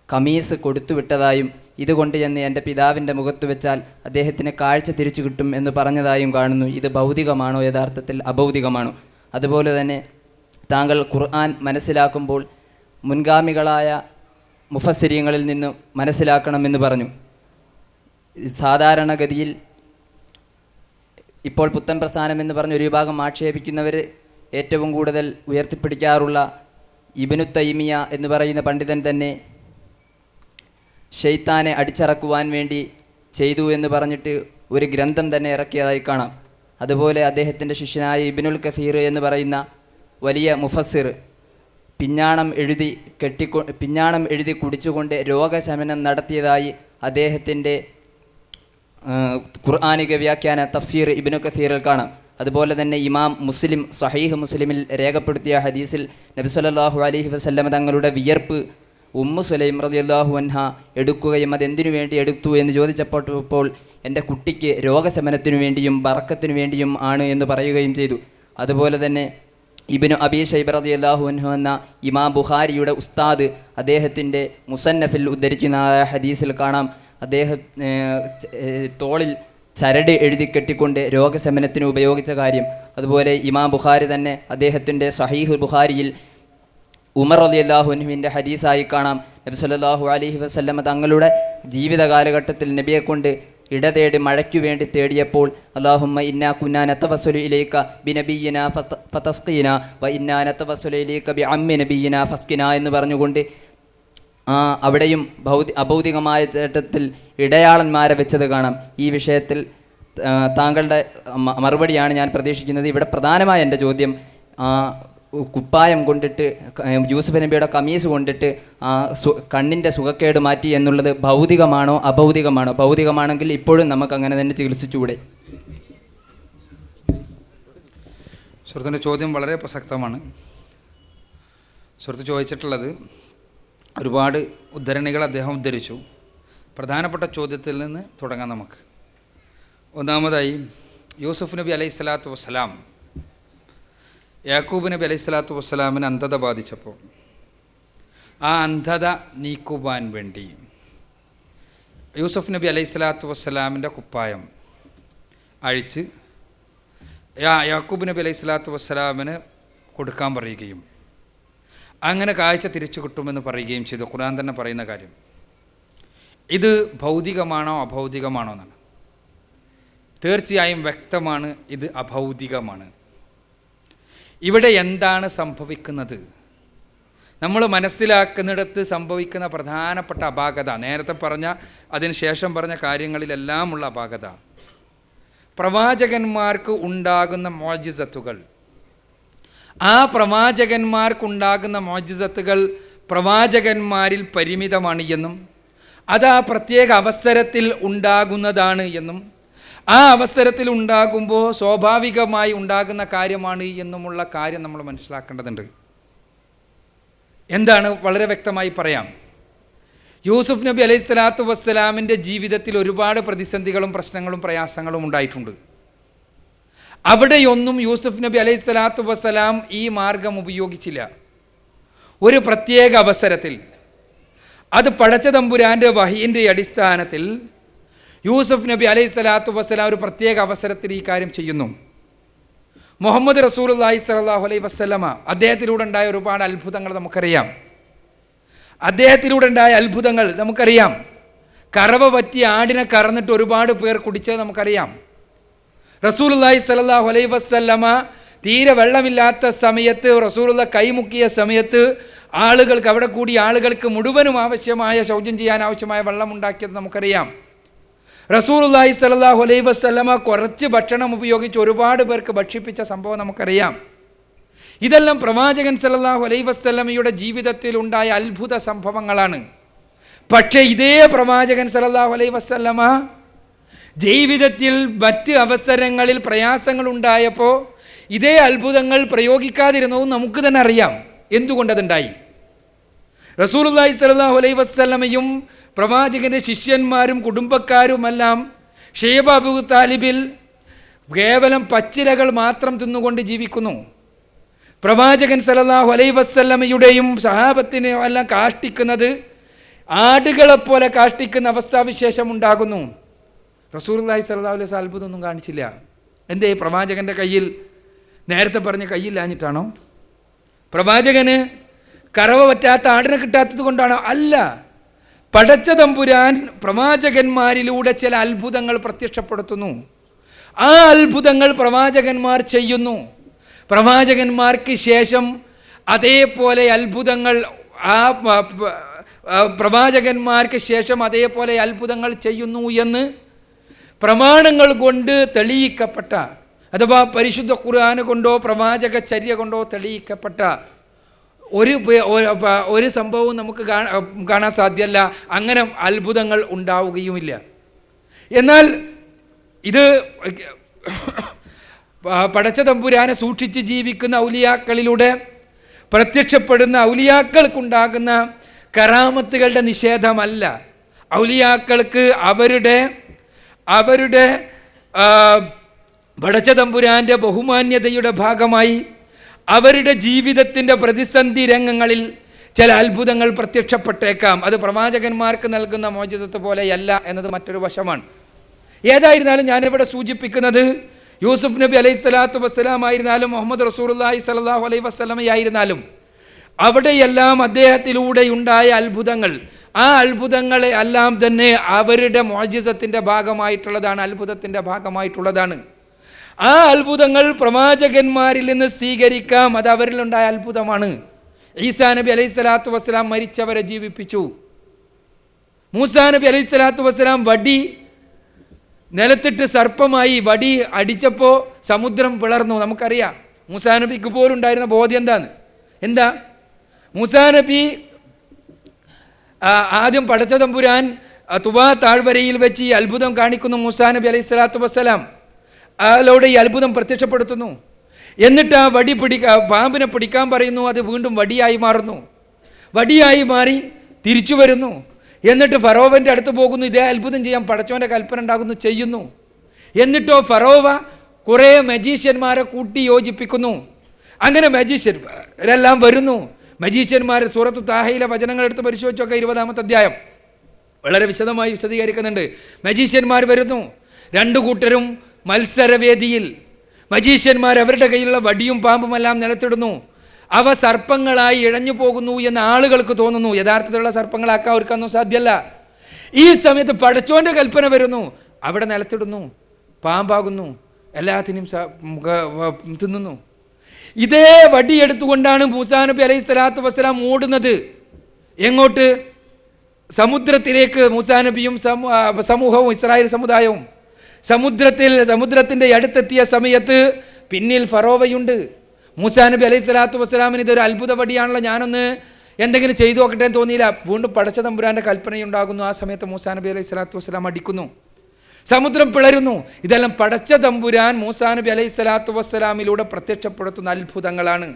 കമീസ് കൊടുത്തുവിട്ടതായും ഇതുകൊണ്ട് ചെന്ന് എൻ്റെ പിതാവിൻ്റെ മുഖത്ത് വെച്ചാൽ അദ്ദേഹത്തിന് കാഴ്ച തിരിച്ചു കിട്ടും എന്ന് പറഞ്ഞതായും കാണുന്നു. ഇത് ഭൗതികമാണോ, യഥാർത്ഥത്തിൽ അഭൗതികമാണോ? അതുപോലെ തന്നെ താങ്കൾ ഖുർആൻ മനസ്സിലാക്കുമ്പോൾ മുൻഗാമികളായ മുഫസ്സിരീങ്ങളിൽ നിന്ന് മനസ്സിലാക്കണമെന്ന് പറഞ്ഞു. സാധാരണഗതിയിൽ ഇപ്പോൾ പുത്തൻ പ്രസ്ഥാനം എന്ന് പറഞ്ഞ ഒരു വിഭാഗം ആക്ഷേപിക്കുന്നവർ ഏറ്റവും കൂടുതൽ ഉയർത്തിപ്പിടിക്കാറുള്ള ഇബ്നു തൈമിയ എന്ന് പറയുന്ന പണ്ഡിതൻ തന്നെ ശൈത്താനെ അടിച്ചിറക്കുവാൻ വേണ്ടി ചെയ്തു എന്ന് പറഞ്ഞിട്ട് ഒരു ഗ്രന്ഥം തന്നെ ഇറക്കിയതായി കാണാം. അതുപോലെ അദ്ദേഹത്തിൻ്റെ ശിഷ്യനായ ഇബ്നുൽ കസീർ എന്ന് പറയുന്ന വലിയ മുഫസ്സിർ പിഞ്ഞാണം എഴുതി കുടിച്ചുകൊണ്ട് രോഗശമനം നടത്തിയതായി അദ്ദേഹത്തിൻ്റെ ഖുർആനിക വ്യാഖ്യാന തഫ്സീർ ഇബ്നു കസീറിൽ കാണാം. അതുപോലെ തന്നെ ഇമാം മുസ്ലിം സ്വഹീഹ് മുസ്ലിമിൽ രേഖപ്പെടുത്തിയ ഹദീസിൽ നബി സല്ലല്ലാഹു അലൈഹി വസല്ലം തങ്ങളുടെ വിയർപ്പ് ഉമ്മു സുലൈം റളിയല്ലാഹു അൻഹ എടുക്കുകയും അതെന്തിനു വേണ്ടി എടുത്തു എന്ന് ചോദിച്ചപ്പോൾ എൻ്റെ കുട്ടിക്ക് രോഗശമനത്തിനു വേണ്ടിയും ബറക്കത്തിനു വേണ്ടിയും ആണ് എന്ന് പറയുകയും ചെയ്തു. അതുപോലെ തന്നെ ഇബ്നു അബീ ശൈബ റളിയല്ലാഹു അൻഹു എന്ന ഇമാം ബുഖാരിയുടെ ഉസ്താദ് അദ്ദേഹത്തിൻ്റെ മുസന്നഫിൽ ഉദ്ധരിക്കുന്ന ഹദീസിൽ കാണാം, അദ്ദേഹം തോളിൽ ചരട് എഴുതി കെട്ടിക്കൊണ്ട് രോഗശമനത്തിന് ഉപയോഗിച്ച കാര്യം. അതുപോലെ ഇമാം ബുഖാരി തന്നെ അദ്ദേഹത്തിൻ്റെ സ്വഹീഹ് ബുഖാരിയിൽ ഉമർ റളിയല്ലാഹു അൻഹുവിൻ്റെ ഹദീസായി കാണാം, നബി സല്ലല്ലാഹു അലൈഹി വസല്ലം തങ്ങളുടെ ജീവിത കാലഘട്ടത്തിൽ നബിയെ കൊണ്ട് ഇടതേടി മഴയ്ക്കു വേണ്ടി തേടിയപ്പോൾ അല്ലാഹുമ്മ ഇന്നാ കുന്നാ നതവസ്സലു ഇലൈക ബിനബിയിനാ ഫതസ്ഖീനാ വ ഇന്നാ നതവസ്സലു ഇലൈക ബിഅമ്മി നബിയിനാ ഫസ്ഖിനാ എന്ന് പറഞ്ഞുകൊണ്ട് അവിടെയും അഭൗതികമായ ചേട്ടത്തിൽ ഇടയാളന്മാരെ വെച്ചത് കാണാം. ഈ വിഷയത്തിൽ താങ്കളുടെ മറുപടിയാണ് ഞാൻ പ്രതീക്ഷിക്കുന്നത്. ഇവിടെ പ്രധാനമായ എൻ്റെ ചോദ്യം, കുപ്പായം കൊണ്ടിട്ട് യൂസുഫ് നബിയുടെ കമീസ് കൊണ്ടിട്ട് കണ്ണിൻ്റെ സുഖക്കേട് മാറ്റി എന്നുള്ളത് ഭൗതികമാണോ അഭൗതികമാണോ? ഭൗതികമാണെങ്കിൽ ഇപ്പോഴും നമുക്ക് അങ്ങനെ തന്നെ ചികിത്സിച്ചുകൂടെ? സുഹൃത്തിൻ്റെ ചോദ്യം വളരെ പ്രസക്തമാണ്. സുഹൃത്ത് ചോദിച്ചിട്ടുള്ളത് ഒരുപാട് ഉദ്ധരണികൾ അദ്ദേഹം ഉദ്ധരിച്ചു. പ്രധാനപ്പെട്ട ചോദ്യത്തിൽ നിന്ന് തുടങ്ങാം നമുക്ക്. ഒന്നാമതായി, യൂസുഫ് നബി അലൈഹി സ്വലാത്തു വസ്സലാം യാക്കൂബ് നബി അലൈഹി സ്വലാത്തു വസ്സലാമിന് അന്ധത ബാധിച്ചപ്പോൾ ആ അന്ധത നീക്കുവാൻ വേണ്ടി യൂസുഫ് നബി അലൈഹി സ്വലാത്തു വസ്സലാമിൻ്റെ കുപ്പായം അഴിച്ച് യാക്കൂബ് നബി അലൈഹി സ്വലാത്തു വസ്സലാമിന് കൊടുക്കാൻ പറയുകയും അങ്ങനെ കാഴ്ച തിരിച്ചു കിട്ടുമെന്ന് പറയുകയും ചെയ്തു. ഖുർആൻ തന്നെ പറയുന്ന കാര്യം. ഇത് ഭൗതികമാണോ അഭൗതികമാണോ എന്നാണ്. തീർച്ചയായും വ്യക്തമാണ്, ഇത് അഭൗതികമാണ്. ഇവിടെ എന്താണ് സംഭവിക്കുന്നത്? നമ്മൾ മനസ്സിലാക്കുന്നിടത്ത് സംഭവിക്കുന്ന പ്രധാനപ്പെട്ട അപാകത, നേരത്തെ പറഞ്ഞ അതിനുശേഷം പറഞ്ഞ കാര്യങ്ങളിലെല്ലാമുള്ള അപാകത, പ്രവാചകന്മാർക്ക് ഉണ്ടാകുന്ന മോജിസത്തുകൾ, ആ പ്രവാചകന്മാർക്കുണ്ടാകുന്ന മോജിസത്തുകൾ പ്രവാചകന്മാരിൽ പരിമിതമാണ് എന്നും അത് ആ പ്രത്യേക അവസരത്തിൽ ഉണ്ടാകുന്നതാണ് എന്നും ആ അവസരത്തിൽ ഉണ്ടാകുമ്പോൾ സ്വാഭാവികമായി ഉണ്ടാകുന്ന കാര്യമാണ് എന്നുമുള്ള കാര്യം നമ്മൾ മനസ്സിലാക്കേണ്ടതുണ്ട്. എന്താണ്? വളരെ വ്യക്തമായി പറയാം. യൂസുഫ് നബി അലൈഹി സ്വലാത്തു വസ്സലാമിൻ്റെ ജീവിതത്തിൽ ഒരുപാട് പ്രതിസന്ധികളും പ്രശ്നങ്ങളും പ്രയാസങ്ങളും ഉണ്ടായിട്ടുണ്ട്. അവിടെയൊന്നും യൂസുഫ് നബി അലൈഹി സ്വലാത്തു വസ്സലാം ഈ മാർഗം ഉപയോഗിച്ചില്ല. ഒരു പ്രത്യേക അവസരത്തിൽ, അത് പടച്ച തമ്പുരാൻ്റെ വഹീൻ്റെ അടിസ്ഥാനത്തിൽ യൂസുഫ് നബി അലൈഹി സ്വലാത്തു വസ്സലാം ഒരു പ്രത്യേക അവസരത്തിൽ ഈ കാര്യം ചെയ്യുന്നു. മുഹമ്മദ് റസൂലുള്ളാഹി സ്വല്ലല്ലാഹു അലൈഹി വസല്ലമ അദ്ദേഹത്തിലൂടെ ഉണ്ടായ ഒരുപാട് അത്ഭുതങ്ങൾ നമുക്കറിയാം. അദ്ദേഹത്തിലൂടെ ഉണ്ടായ അത്ഭുതങ്ങൾ നമുക്കറിയാം. കറവ പറ്റിയ ആടിനെ കറന്നിട്ട് ഒരുപാട് പേർ കുടിച്ചത് നമുക്കറിയാം. റസൂലുള്ളാഹി സ്വല്ലല്ലാഹു അലൈഹി വസല്ലമ തീരെ വെള്ളമില്ലാത്ത സമയത്ത് റസൂലുള്ള കൈമുക്കിയ സമയത്ത് ആളുകൾക്ക്, അവിടെ കൂടിയ ആളുകൾക്ക് മുഴുവനും ആവശ്യമായ ശൗചം ചെയ്യാൻ ആവശ്യമായ വെള്ളം ഉണ്ടാക്കിയത് നമുക്കറിയാം. റസൂലുള്ളാഹി സ്വല്ലല്ലാഹു അലൈഹി വസല്ലമ കുറച്ച് ഭക്ഷണം ഉപയോഗിച്ച് ഒരുപാട് പേർക്ക് ഭക്ഷിപ്പിച്ച സംഭവം നമുക്കറിയാം. ഇതെല്ലാം പ്രവാചകൻ സ്വല്ലല്ലാഹു അലൈഹി വസല്ലമയുടെ ജീവിതത്തിൽ ഉണ്ടായ അത്ഭുത സംഭവങ്ങളാണ്. പക്ഷേ ഇതേ പ്രവാചകൻ സ്വല്ലല്ലാഹു അലൈഹി വസല്ലമ ജീവിതത്തിൽ മറ്റ് അവസരങ്ങളിൽ പ്രയാസങ്ങൾ ഉണ്ടായപ്പോൾ ഇതേ അത്ഭുതങ്ങൾ പ്രയോഗിക്കാതിരുന്നതും നമുക്ക് തന്നെ അറിയാം എന്തുകൊണ്ടതുണ്ടായി. റസൂലുള്ളാഹി സ്വല്ലല്ലാഹു അലൈഹി വസല്ലമയും പ്രവാചകൻ്റെ ശിഷ്യന്മാരും കുടുംബക്കാരുമെല്ലാം ഷൈബ അബൂ താലിബിൽ കേവലം പച്ചിലകൾ മാത്രം തിന്നുകൊണ്ട് ജീവിക്കുന്നു. പ്രവാചകൻ സല്ലല്ലാഹു അലൈഹി വസല്ലമയുടെയും സഹാബത്തിനെയും എല്ലാം കാഷ്ടിക്കുന്നത് ആടുകളെപ്പോലെ കാഷ്ടിക്കുന്ന അവസ്ഥാവിശേഷം ഉണ്ടാകുന്നു. റസൂലുള്ളാഹി സ്വല്ലല്ലാഹു അലൈഹി വസല്ലം അത്ഭുതമൊന്നും കാണിച്ചില്ല. എന്തേ? പ്രവാചകൻ്റെ കയ്യിൽ നേരത്തെ പറഞ്ഞ കയ്യില്ലാഞ്ഞിട്ടാണോ? പ്രവാചകന് കറവ പറ്റാത്ത ആടിനെ കിട്ടാത്തത് കൊണ്ടാണോ? അല്ല. പടച്ച തമ്പുരാൻ പ്രവാചകന്മാരിലൂടെ ചില അത്ഭുതങ്ങൾ പ്രത്യക്ഷപ്പെടുത്തുന്നു. ആ അത്ഭുതങ്ങൾ പ്രവാചകന്മാർ ചെയ്യുന്നു. പ്രവാചകന്മാർക്ക് ശേഷം അതേപോലെ അത്ഭുതങ്ങൾ പ്രവാചകന്മാർക്ക് ശേഷം അതേപോലെ അത്ഭുതങ്ങൾ ചെയ്യുന്നു എന്ന് പ്രമാണങ്ങൾ കൊണ്ട് തെളിയിക്കപ്പെട്ട, അഥവാ പരിശുദ്ധ ഖുർആൻ കൊണ്ടോ പ്രവാചക ചര്യ കൊണ്ടോ തെളിയിക്കപ്പെട്ട ഒരു സംഭവവും നമുക്ക് കാണാൻ സാധ്യമല്ല. അങ്ങനെ അത്ഭുതങ്ങൾ ഉണ്ടാവുകയുമില്ല. എന്നാൽ ഇത് പടച്ച തമ്പുരാനെ സൂക്ഷിച്ച് ജീവിക്കുന്ന ഔലിയാക്കളിലൂടെ പ്രത്യക്ഷപ്പെടുന്ന ഔലിയാക്കൾക്കുണ്ടാകുന്ന കറാമത്തുകളുടെ നിഷേധമല്ല. ഔലിയാക്കൾക്ക് അവരുടെ പടച്ച തമ്പുരാൻ്റെ ബഹുമാന്യതയുടെ ഭാഗമായി അവരുടെ ജീവിതത്തിൻ്റെ പ്രതിസന്ധി രംഗങ്ങളിൽ ചില അത്ഭുതങ്ങൾ പ്രത്യക്ഷപ്പെട്ടേക്കാം. അത് പ്രവാചകന്മാർക്ക് നൽകുന്ന മോചിസത്ത് പോലെയല്ല എന്നത് മറ്റൊരു വശമാണ്. ഏതായിരുന്നാലും ഞാനിവിടെ സൂചിപ്പിക്കുന്നത് യൂസുഫ് നബി അലൈഹി സ്വലാത്തു വസ്സലാം ആയിരുന്നാലും മുഹമ്മദ് റസൂലുള്ളാഹി സ്വല്ലല്ലാഹു അലൈഹി വസല്ലമയായിരുന്നാലും അവിടെയെല്ലാം അദ്ദേഹത്തിലൂടെയുണ്ടായ അത്ഭുതങ്ങൾ, ആ അത്ഭുതങ്ങളെ എല്ലാം തന്നെ അവരുടെ മോചിസത്തിൻ്റെ ഭാഗമായിട്ടുള്ളതാണ്, അത്ഭുതത്തിൻ്റെ ഭാഗമായിട്ടുള്ളതാണ്. ആ അത്ഭുതങ്ങൾ പ്രവാചകന്മാരിൽ നിന്ന് സ്വീകരിക്കാം. അത് അവരിലുണ്ടായ അത്ഭുതമാണ്. ഈസാ നബി അലൈഹി സ്വലാത്തു വസ്സലാം മരിച്ചവരെ ജീവിപ്പിച്ചു. മൂസാ നബി അലൈഹി സ്വലാത്തു വസ്സലാം വടി നിലത്തിട്ട് സർപ്പമായി വടി അടിച്ചപ്പോൾ സമുദ്രം പിളർന്നു. നമുക്കറിയാം. മൂസാ നബിക്ക് പോലും ഉണ്ടായിരുന്ന ബോധ്യം എന്താ? മൂസാ നബി ആദ്യം പടച്ച തമ്പുരാൻ തുവാ താഴ്വരയിൽ വെച്ച് ഈ അത്ഭുതം കാണിക്കുന്നു. മൂസാ നബി അലൈഹി സ്വലാത്തു വസ്സലാം അതിലൂടെ ഈ അത്ഭുതം പ്രത്യക്ഷപ്പെടുത്തുന്നു. എന്നിട്ട് ആ വടി പാമ്പിനെ പിടിക്കാൻ പറയുന്നു. അത് വീണ്ടും വടിയായി മാറുന്നു. വടിയായി മാറി തിരിച്ചു വരുന്നു. എന്നിട്ട് ഫറോവൻ്റെ അടുത്ത് പോകുന്നു. ഇതേ അത്ഭുതം ചെയ്യാൻ പടച്ചോൻ്റെ കൽപ്പന ഉണ്ടാകുന്നു, ചെയ്യുന്നു. എന്നിട്ടോ ഫറോവ കുറേ മജീഷ്യന്മാരെ കൂട്ടി യോജിപ്പിക്കുന്നു. അങ്ങനെ മജീഷ്യന്മാരെല്ലാം വരുന്നു. മജീഷ്യന്മാർ സൂറത്ത് താഹയിലെ വചനങ്ങൾ എടുത്ത് പരിശോധിച്ചൊക്കെ 20-ാമത്തെ അധ്യായം വളരെ വിശദമായി വിശദീകരിക്കുന്നുണ്ട്. മജീഷ്യന്മാർ വരുന്നു, രണ്ടു കൂട്ടരും മത്സരവേദിയിൽ. മജീഷ്യന്മാർ അവരുടെ കയ്യിലുള്ള വടിയും പാമ്പുമെല്ലാം നിലത്തിടുന്നു. അവ സർപ്പങ്ങളായി ഇഴഞ്ഞു പോകുന്നു എന്ന് ആളുകൾക്ക് തോന്നുന്നു. യഥാർത്ഥത്തിലുള്ള സർപ്പങ്ങളാക്കാൻ അവർക്കൊന്നും സാധ്യമല്ല. ഈ സമയത്ത് പടച്ചോന്റെ കൽപ്പന വരുന്നു, അവിടെ നിലത്തിടുന്നു, പാമ്പാകുന്നു, എല്ലാത്തിനും തിന്നുന്നു. ഇതേ വടിയെടുത്തുകൊണ്ടാണ് മൂസാ നബി അലൈഹി സ്വലാത്തു വസ്സലാം ഓടുന്നത്. എങ്ങോട്ട്? സമുദ്രത്തിലേക്ക്. മൂസാ നബിയും സമൂഹവും ഇസ്രായേൽ സമുദായവും സമുദ്രത്തിൻ്റെ അടുത്തെത്തിയ സമയത്ത് പിന്നിൽ ഫറോവയുണ്ട്. മൂസാ നബി അലൈഹി സ്വലാത്തു വസ്സലാമിന് ഇതൊരു അത്ഭുത വടിയാണല്ലോ, ഞാനൊന്ന് എന്തെങ്കിലും ചെയ്തു നോക്കട്ടെ എന്ന് തോന്നിയില്ല. വീണ്ടും പടച്ച തമ്പുരാൻ്റെ കൽപ്പനയുണ്ടാകുന്നു. ആ സമയത്ത് മൂസാ നബി അലൈഹി സ്വലാത്തു വസ്സലാം അടിക്കുന്നു, സമുദ്രം പിളരുന്നു. ഇതെല്ലാം പടച്ച തമ്പുരാൻ മൂസാ നബി അലൈഹി സ്വലാത്തു വസ്സലാമിലൂടെ പ്രത്യക്ഷപ്പെടുത്തുന്ന അത്ഭുതങ്ങളാണ്.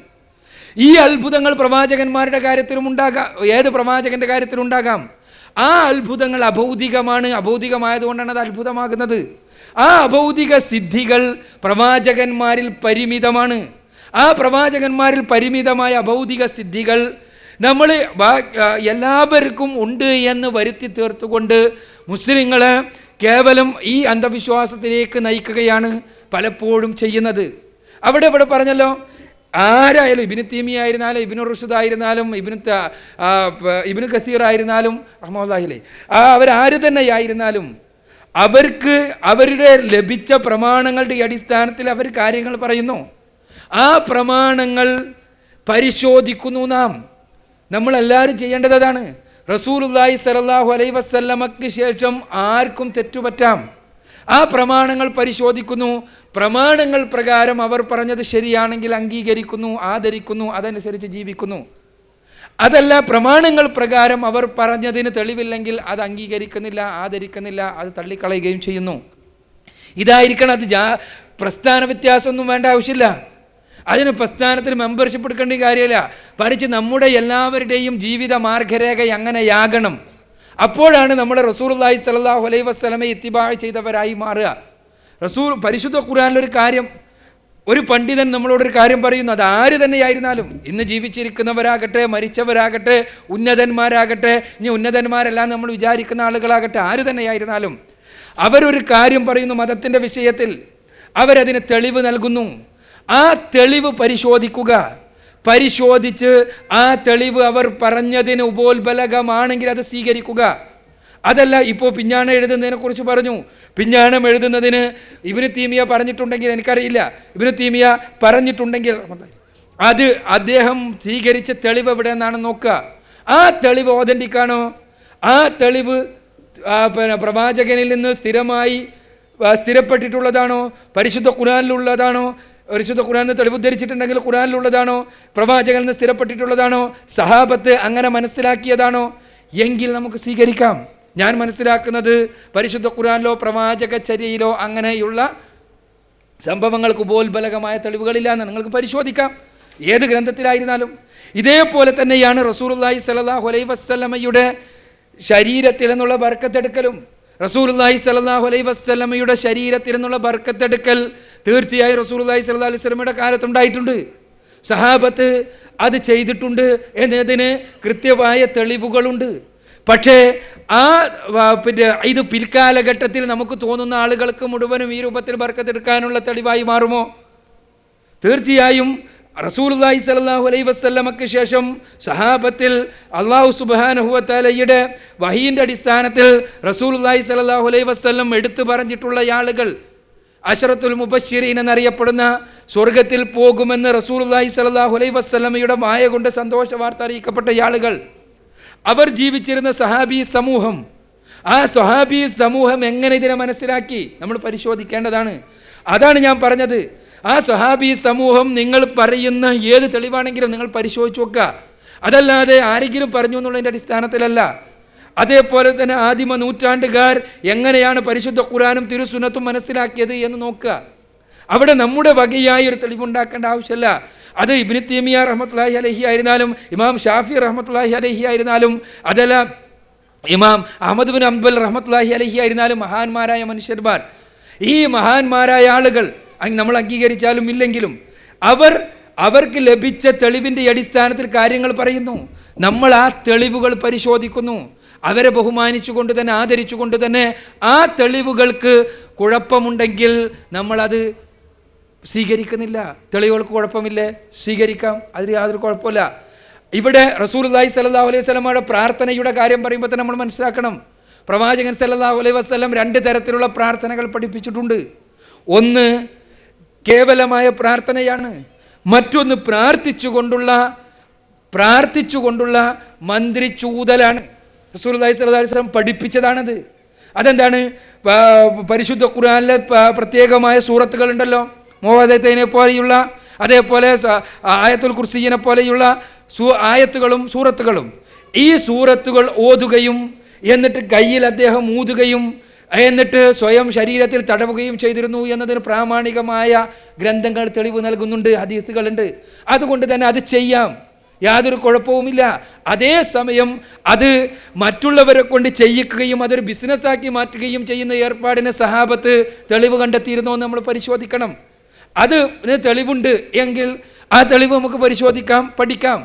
ഈ അത്ഭുതങ്ങൾ പ്രവാചകന്മാരുടെ കാര്യത്തിലും ഉണ്ടാകാം, ഏത് പ്രവാചകന്റെ കാര്യത്തിലും ഉണ്ടാകാം. ആ അത്ഭുതങ്ങൾ അഭൗതികമാണ്. അഭൗതികമായതുകൊണ്ടാണ് അത് അത്ഭുതമാകുന്നത്. ആ അഭൗതിക സിദ്ധികൾ പ്രവാചകന്മാരിൽ പരിമിതമാണ്. ആ പ്രവാചകന്മാരിൽ പരിമിതമായ അഭൗതിക സിദ്ധികൾ നമ്മൾ എല്ലാവർക്കും ഉണ്ട് എന്ന് വരുത്തി തീർത്തുകൊണ്ട് മുസ്ലിങ്ങളെ കേവലം ഈ അന്ധവിശ്വാസത്തിലേക്ക് നയിക്കുകയാണ് പലപ്പോഴും ചെയ്യുന്നത്. അവിടെ പറഞ്ഞല്ലോ, ആരായാലും ഇബ്നു തൈമിയ്യ ആയിരുന്നാലും ഇബ്നു റുഷ്ദ് ആയിരുന്നാലും ഇബ്നു കസീർ ആയിരുന്നാലും റഹ്മത്തുള്ളാഹി അവരാര് തന്നെയായിരുന്നാലും അവർക്ക് അവരുടെ ലഭിച്ച പ്രമാണങ്ങളുടെ അടിസ്ഥാനത്തിൽ അവർ കാര്യങ്ങൾ പറയുന്നു. ആ പ്രമാണങ്ങൾ പരിശോധിക്കുന്നു. നമ്മളെല്ലാവരും ചെയ്യേണ്ടത് അതാണ്. റസൂലുള്ളാഹി സ്വല്ലല്ലാഹു അലൈഹി വസല്ലമക്ക് ശേഷം ആർക്കും തെറ്റുപറ്റാം. ആ പ്രമാണങ്ങൾ പരിശോധിക്കുന്നു. പ്രമാണങ്ങൾ പ്രകാരം അവർ പറഞ്ഞത് ശരിയാണെങ്കിൽ അംഗീകരിക്കുന്നു, ആദരിക്കുന്നു, അതനുസരിച്ച് ജീവിക്കുന്നു. അതല്ല, പ്രമാണങ്ങൾ പ്രകാരം അവർ പറഞ്ഞതിന് തെളിവില്ലെങ്കിൽ അത് അംഗീകരിക്കുന്നില്ല, ആദരിക്കുന്നില്ല, അത് തള്ളിക്കളയുകയും ചെയ്യുന്നു. ഇതായിരിക്കണം. അത് പ്രസ്ഥാന വ്യത്യാസമൊന്നും വേണ്ട ആവശ്യമില്ല. അതിന് പ്രസ്ഥാനത്തിന് മെമ്പർഷിപ്പ് എടുക്കേണ്ട കാര്യമില്ല. മറിച്ച് നമ്മുടെ എല്ലാവരുടെയും ജീവിത മാർഗരേഖ അങ്ങനെയാകണം. അപ്പോഴാണ് നമ്മുടെ റസൂലുള്ളാഹി സ്വല്ലല്ലാഹു അലൈഹി വസല്ലമയെ ഇത്തിബാ ചെയ്തവരായി മാറുക. പരിശുദ്ധ ഖുർആനിലൊരു കാര്യം, ഒരു പണ്ഡിതൻ നമ്മളോടൊരു കാര്യം പറയുന്നു. അത് ആര് തന്നെയായിരുന്നാലും, ഇന്ന് ജീവിച്ചിരിക്കുന്നവരാകട്ടെ, മരിച്ചവരാകട്ടെ, ഉന്നതന്മാരാകട്ടെ, ഇനി ഉന്നതന്മാരെല്ലാം നമ്മൾ വിചാരിക്കുന്ന ആളുകളാകട്ടെ, ആര് തന്നെയായിരുന്നാലും അവരൊരു കാര്യം പറയുന്നു മതത്തിൻ്റെ വിഷയത്തിൽ, അവരതിന് തെളിവ് നൽകുന്നു. ആ തെളിവ് പരിശോധിക്കുക. പരിശോധിച്ച് ആ തെളിവ് അവർ പറഞ്ഞതിന് ഉപോത്ബലകമാണെങ്കിൽ അത് സ്വീകരിക്കുക. അതല്ല, ഇപ്പോൾ പിഞ്ഞാണം എഴുതുന്നതിനെ കുറിച്ച് പറഞ്ഞു. പിഞ്ഞാണം എഴുതുന്നതിന് ഇബ്നു തൈമിയ്യ പറഞ്ഞിട്ടുണ്ടെങ്കിൽ, എനിക്കറിയില്ല, ഇബ്നു തൈമിയ്യ പറഞ്ഞിട്ടുണ്ടെങ്കിൽ അത് അദ്ദേഹം സ്വീകരിച്ച തെളിവ് എവിടെ നിന്നാണെന്ന് നോക്കുക. ആ തെളിവ് ഓതന്റിക്കാണോ? ആ തെളിവ് പ്രവാചകനിൽ നിന്ന് സ്ഥിരപ്പെട്ടിട്ടുള്ളതാണോ? പരിശുദ്ധ ഖുർആനിലുള്ളതാണോ? പരിശുദ്ധ ഖുർആനിൽ തെളിവ് ഉദ്ധരിച്ചിട്ടുണ്ടെങ്കിൽ ഖുർആനിലുള്ളതാണോ? പ്രവാചകനിൽ നിന്ന് സ്ഥിരപ്പെട്ടിട്ടുള്ളതാണോ? സഹാബത്ത് അങ്ങനെ മനസ്സിലാക്കിയതാണോ? എങ്കിൽ നമുക്ക് സ്വീകരിക്കാം. ഞാൻ മനസ്സിലാക്കുന്നത് പരിശുദ്ധ ഖുർആനിലോ പ്രവാചക ചര്യയിലോ അങ്ങനെയുള്ള സംഭവങ്ങൾക്ക് ഉപോത്ബലകമായ തെളിവുകളില്ല എന്ന് നിങ്ങൾക്ക് പരിശോധിക്കാം, ഏത് ഗ്രന്ഥത്തിലായിരുന്നാലും. ഇതേപോലെ തന്നെയാണ് റസൂലുള്ളാഹി സ്വല്ലല്ലാഹു അലൈഹി വസല്ലമയുടെ ശരീരത്തിൽ നിന്നുള്ള ബർക്കത്തെടുക്കലും. റസൂലുള്ളാഹി സ്വല്ലല്ലാഹു അലൈഹി വസല്ലമയുടെ ശരീരത്തിൽ നിന്നുള്ള ബർക്കത്തെടുക്കൽ തീർച്ചയായും റസൂലുള്ളാഹി സ്വല്ലല്ലാഹു അലൈഹി വസല്ലമയുടെ കാലത്തുണ്ടായിട്ടുണ്ട്. സഹാബത്ത് അത് ചെയ്തിട്ടുണ്ട് എന്നതിന് കൃത്യമായ തെളിവുകളുണ്ട്. പക്ഷേ ഇത് പിൽക്കാലഘട്ടത്തിൽ നമുക്ക് തോന്നുന്ന ആളുകൾക്ക് മുഴുവനും ഈ രൂപത്തിൽ ബർക്കത്തെടുക്കാനുള്ള തെളിവായി മാറുമോ? തീർച്ചയായും റസൂലുള്ളാഹി സ്വല്ലല്ലാഹു അലൈഹി വസല്ലമക്ക് ശേഷം സഹാബത്തിൽ അല്ലാഹു സുബ്ഹാനഹു വ തആലയുടെ വഹീന്റെ അടിസ്ഥാനത്തിൽ റസൂലുള്ളാഹി സ്വല്ലല്ലാഹു അലൈഹി വസല്ലം എടുത്തു പറഞ്ഞിട്ടുള്ള ആളുകൾ, അശറത്തുൽ മുബശ്ശിരീൻ എന്നറിയപ്പെടുന്ന സ്വർഗത്തിൽ പോകുമെന്ന് റസൂലുള്ളാഹി സ്വല്ലല്ലാഹു അലൈഹി വസല്ലമയുടെ മായ കൊണ്ട് സന്തോഷ വാർത്ത അറിയിക്കപ്പെട്ട ആളുകൾ, അവർ ജീവിച്ചിരുന്ന സഹാബി സമൂഹം, ആ സഹാബി സമൂഹം എങ്ങനെ ഇതിനെ മനസ്സിലാക്കി നമ്മൾ പരിശോധിക്കേണ്ടതാണ്. അതാണ് ഞാൻ പറഞ്ഞത്. ആ സഹാബി സമൂഹം നിങ്ങൾ പറയുന്ന ഏത് തെളിവാണെങ്കിലും നിങ്ങൾ പരിശോധിച്ച് നോക്കുക. അതല്ലാതെ ആരെങ്കിലും പറഞ്ഞു എന്നുള്ളതിൻ്റെ അടിസ്ഥാനത്തിലല്ല. അതേപോലെ തന്നെ ആദിമ നൂറ്റാണ്ടുകാർ എങ്ങനെയാണ് പരിശുദ്ധ ഖുർആനും തിരുസുന്നത്തും മനസ്സിലാക്കിയത് എന്ന് നോക്കുക. അവിടെ നമ്മുടെ വകയായി ഒരു തെളിവുണ്ടാക്കേണ്ട ആവശ്യമില്ല. അത് ഇബ്നു തൈമിയ്യ റഹ്മത്തുള്ളാഹി അലൈഹി ആയിരുന്നാലും ഇമാം ഷാഫി റഹ്മത്തുള്ളാഹി അലൈഹി ആയിരുന്നാലും അതല്ല ഇമാം അഹ്മദ് ബിൻ ഹംബൽ റഹ്മത്തുള്ളാഹി അലൈഹി ആയിരുന്നാലും മഹാന്മാരായ മനുഷ്യന്മാർ, ഈ മഹാന്മാരായ ആളുകൾ നമ്മൾ അംഗീകരിച്ചാലും ഇല്ലെങ്കിലും അവർ അവർക്ക് ലഭിച്ച തെളിവിൻ്റെ അടിസ്ഥാനത്തിൽ കാര്യങ്ങൾ പറയുന്നു. നമ്മൾ ആ തെളിവുകൾ പരിശോധിക്കുന്നു. അവരെ ബഹുമാനിച്ചുകൊണ്ട് തന്നെ ആദരിച്ചുകൊണ്ട് തന്നെ ആ തെളിവുകൾക്ക് കുഴപ്പമുണ്ടെങ്കിൽ നമ്മളത് സ്വീകരിക്കുന്നില്ല. തെളിവുകൾക്ക് കുഴപ്പമില്ലേ, സ്വീകരിക്കാം, അതിൽ യാതൊരു കുഴപ്പമില്ല. ഇവിടെ റസൂലുള്ളാഹി സ്വല്ലല്ലാഹു അലൈഹി വസല്ലമയുടെ പ്രാർത്ഥനയുടെ കാര്യം പറയുമ്പോൾ തന്നെ നമ്മൾ മനസ്സിലാക്കണം. പ്രവാചകൻ സ്വല്ലല്ലാഹു അലൈഹി വസല്ലം 2 തരത്തിലുള്ള പ്രാർത്ഥനകൾ പഠിപ്പിച്ചിട്ടുണ്ട്. ഒന്ന് കേവലമായ പ്രാർത്ഥനയാണ്, മറ്റൊന്ന് പ്രാർത്ഥിച്ചുകൊണ്ടുള്ള മന്ത്രിച്ചൂതലാണ്. റസൂലുള്ളാഹി സ്വല്ലല്ലാഹു അലൈഹി വസല്ലം പഠിപ്പിച്ചതാണത്. അതെന്താണ്? പരിശുദ്ധ ഖുർആനിലെ പ്രത്യേകമായ സൂറത്തുകൾ ഉണ്ടല്ലോ, മുഅവ്വിദത്തൈനെ പോലെയുള്ള, അതേപോലെ ആയത്തുൽ കുർസിയിനെ പോലെയുള്ള ആയത്തുകളും സൂറത്തുകളും. ഈ സൂറത്തുകൾ ഓതുകയും എന്നിട്ട് കയ്യിൽ അദ്ദേഹം ഊതുകയും എന്നിട്ട് സ്വയം ശരീരത്തിൽ തടവുകയും ചെയ്തിരുന്നു എന്നതിന് പ്രാമാണികമായ ഗ്രന്ഥങ്ങൾ തെളിവ് നൽകുന്നുണ്ട്, ഹദീസുകളുണ്ട്. അതുകൊണ്ട് തന്നെ അത് ചെയ്യാം, യാതൊരു കുഴപ്പവുമില്ല. അതേസമയം അത് മറ്റുള്ളവരെ കൊണ്ട് ചെയ്യിക്കുകയും അതൊരു ബിസിനസ്സാക്കി മാറ്റുകയും ചെയ്യുന്ന ഏർപ്പാടിനെ സഹാബത്ത് തെളിവ് കണ്ടെത്തിയിരുന്നോ എന്ന് നമ്മൾ പരിശോധിക്കണം. അത് തെളിവുണ്ട് എങ്കിൽ ആ തെളിവ് നമുക്ക് പരിശോധിക്കാം, പഠിക്കാം.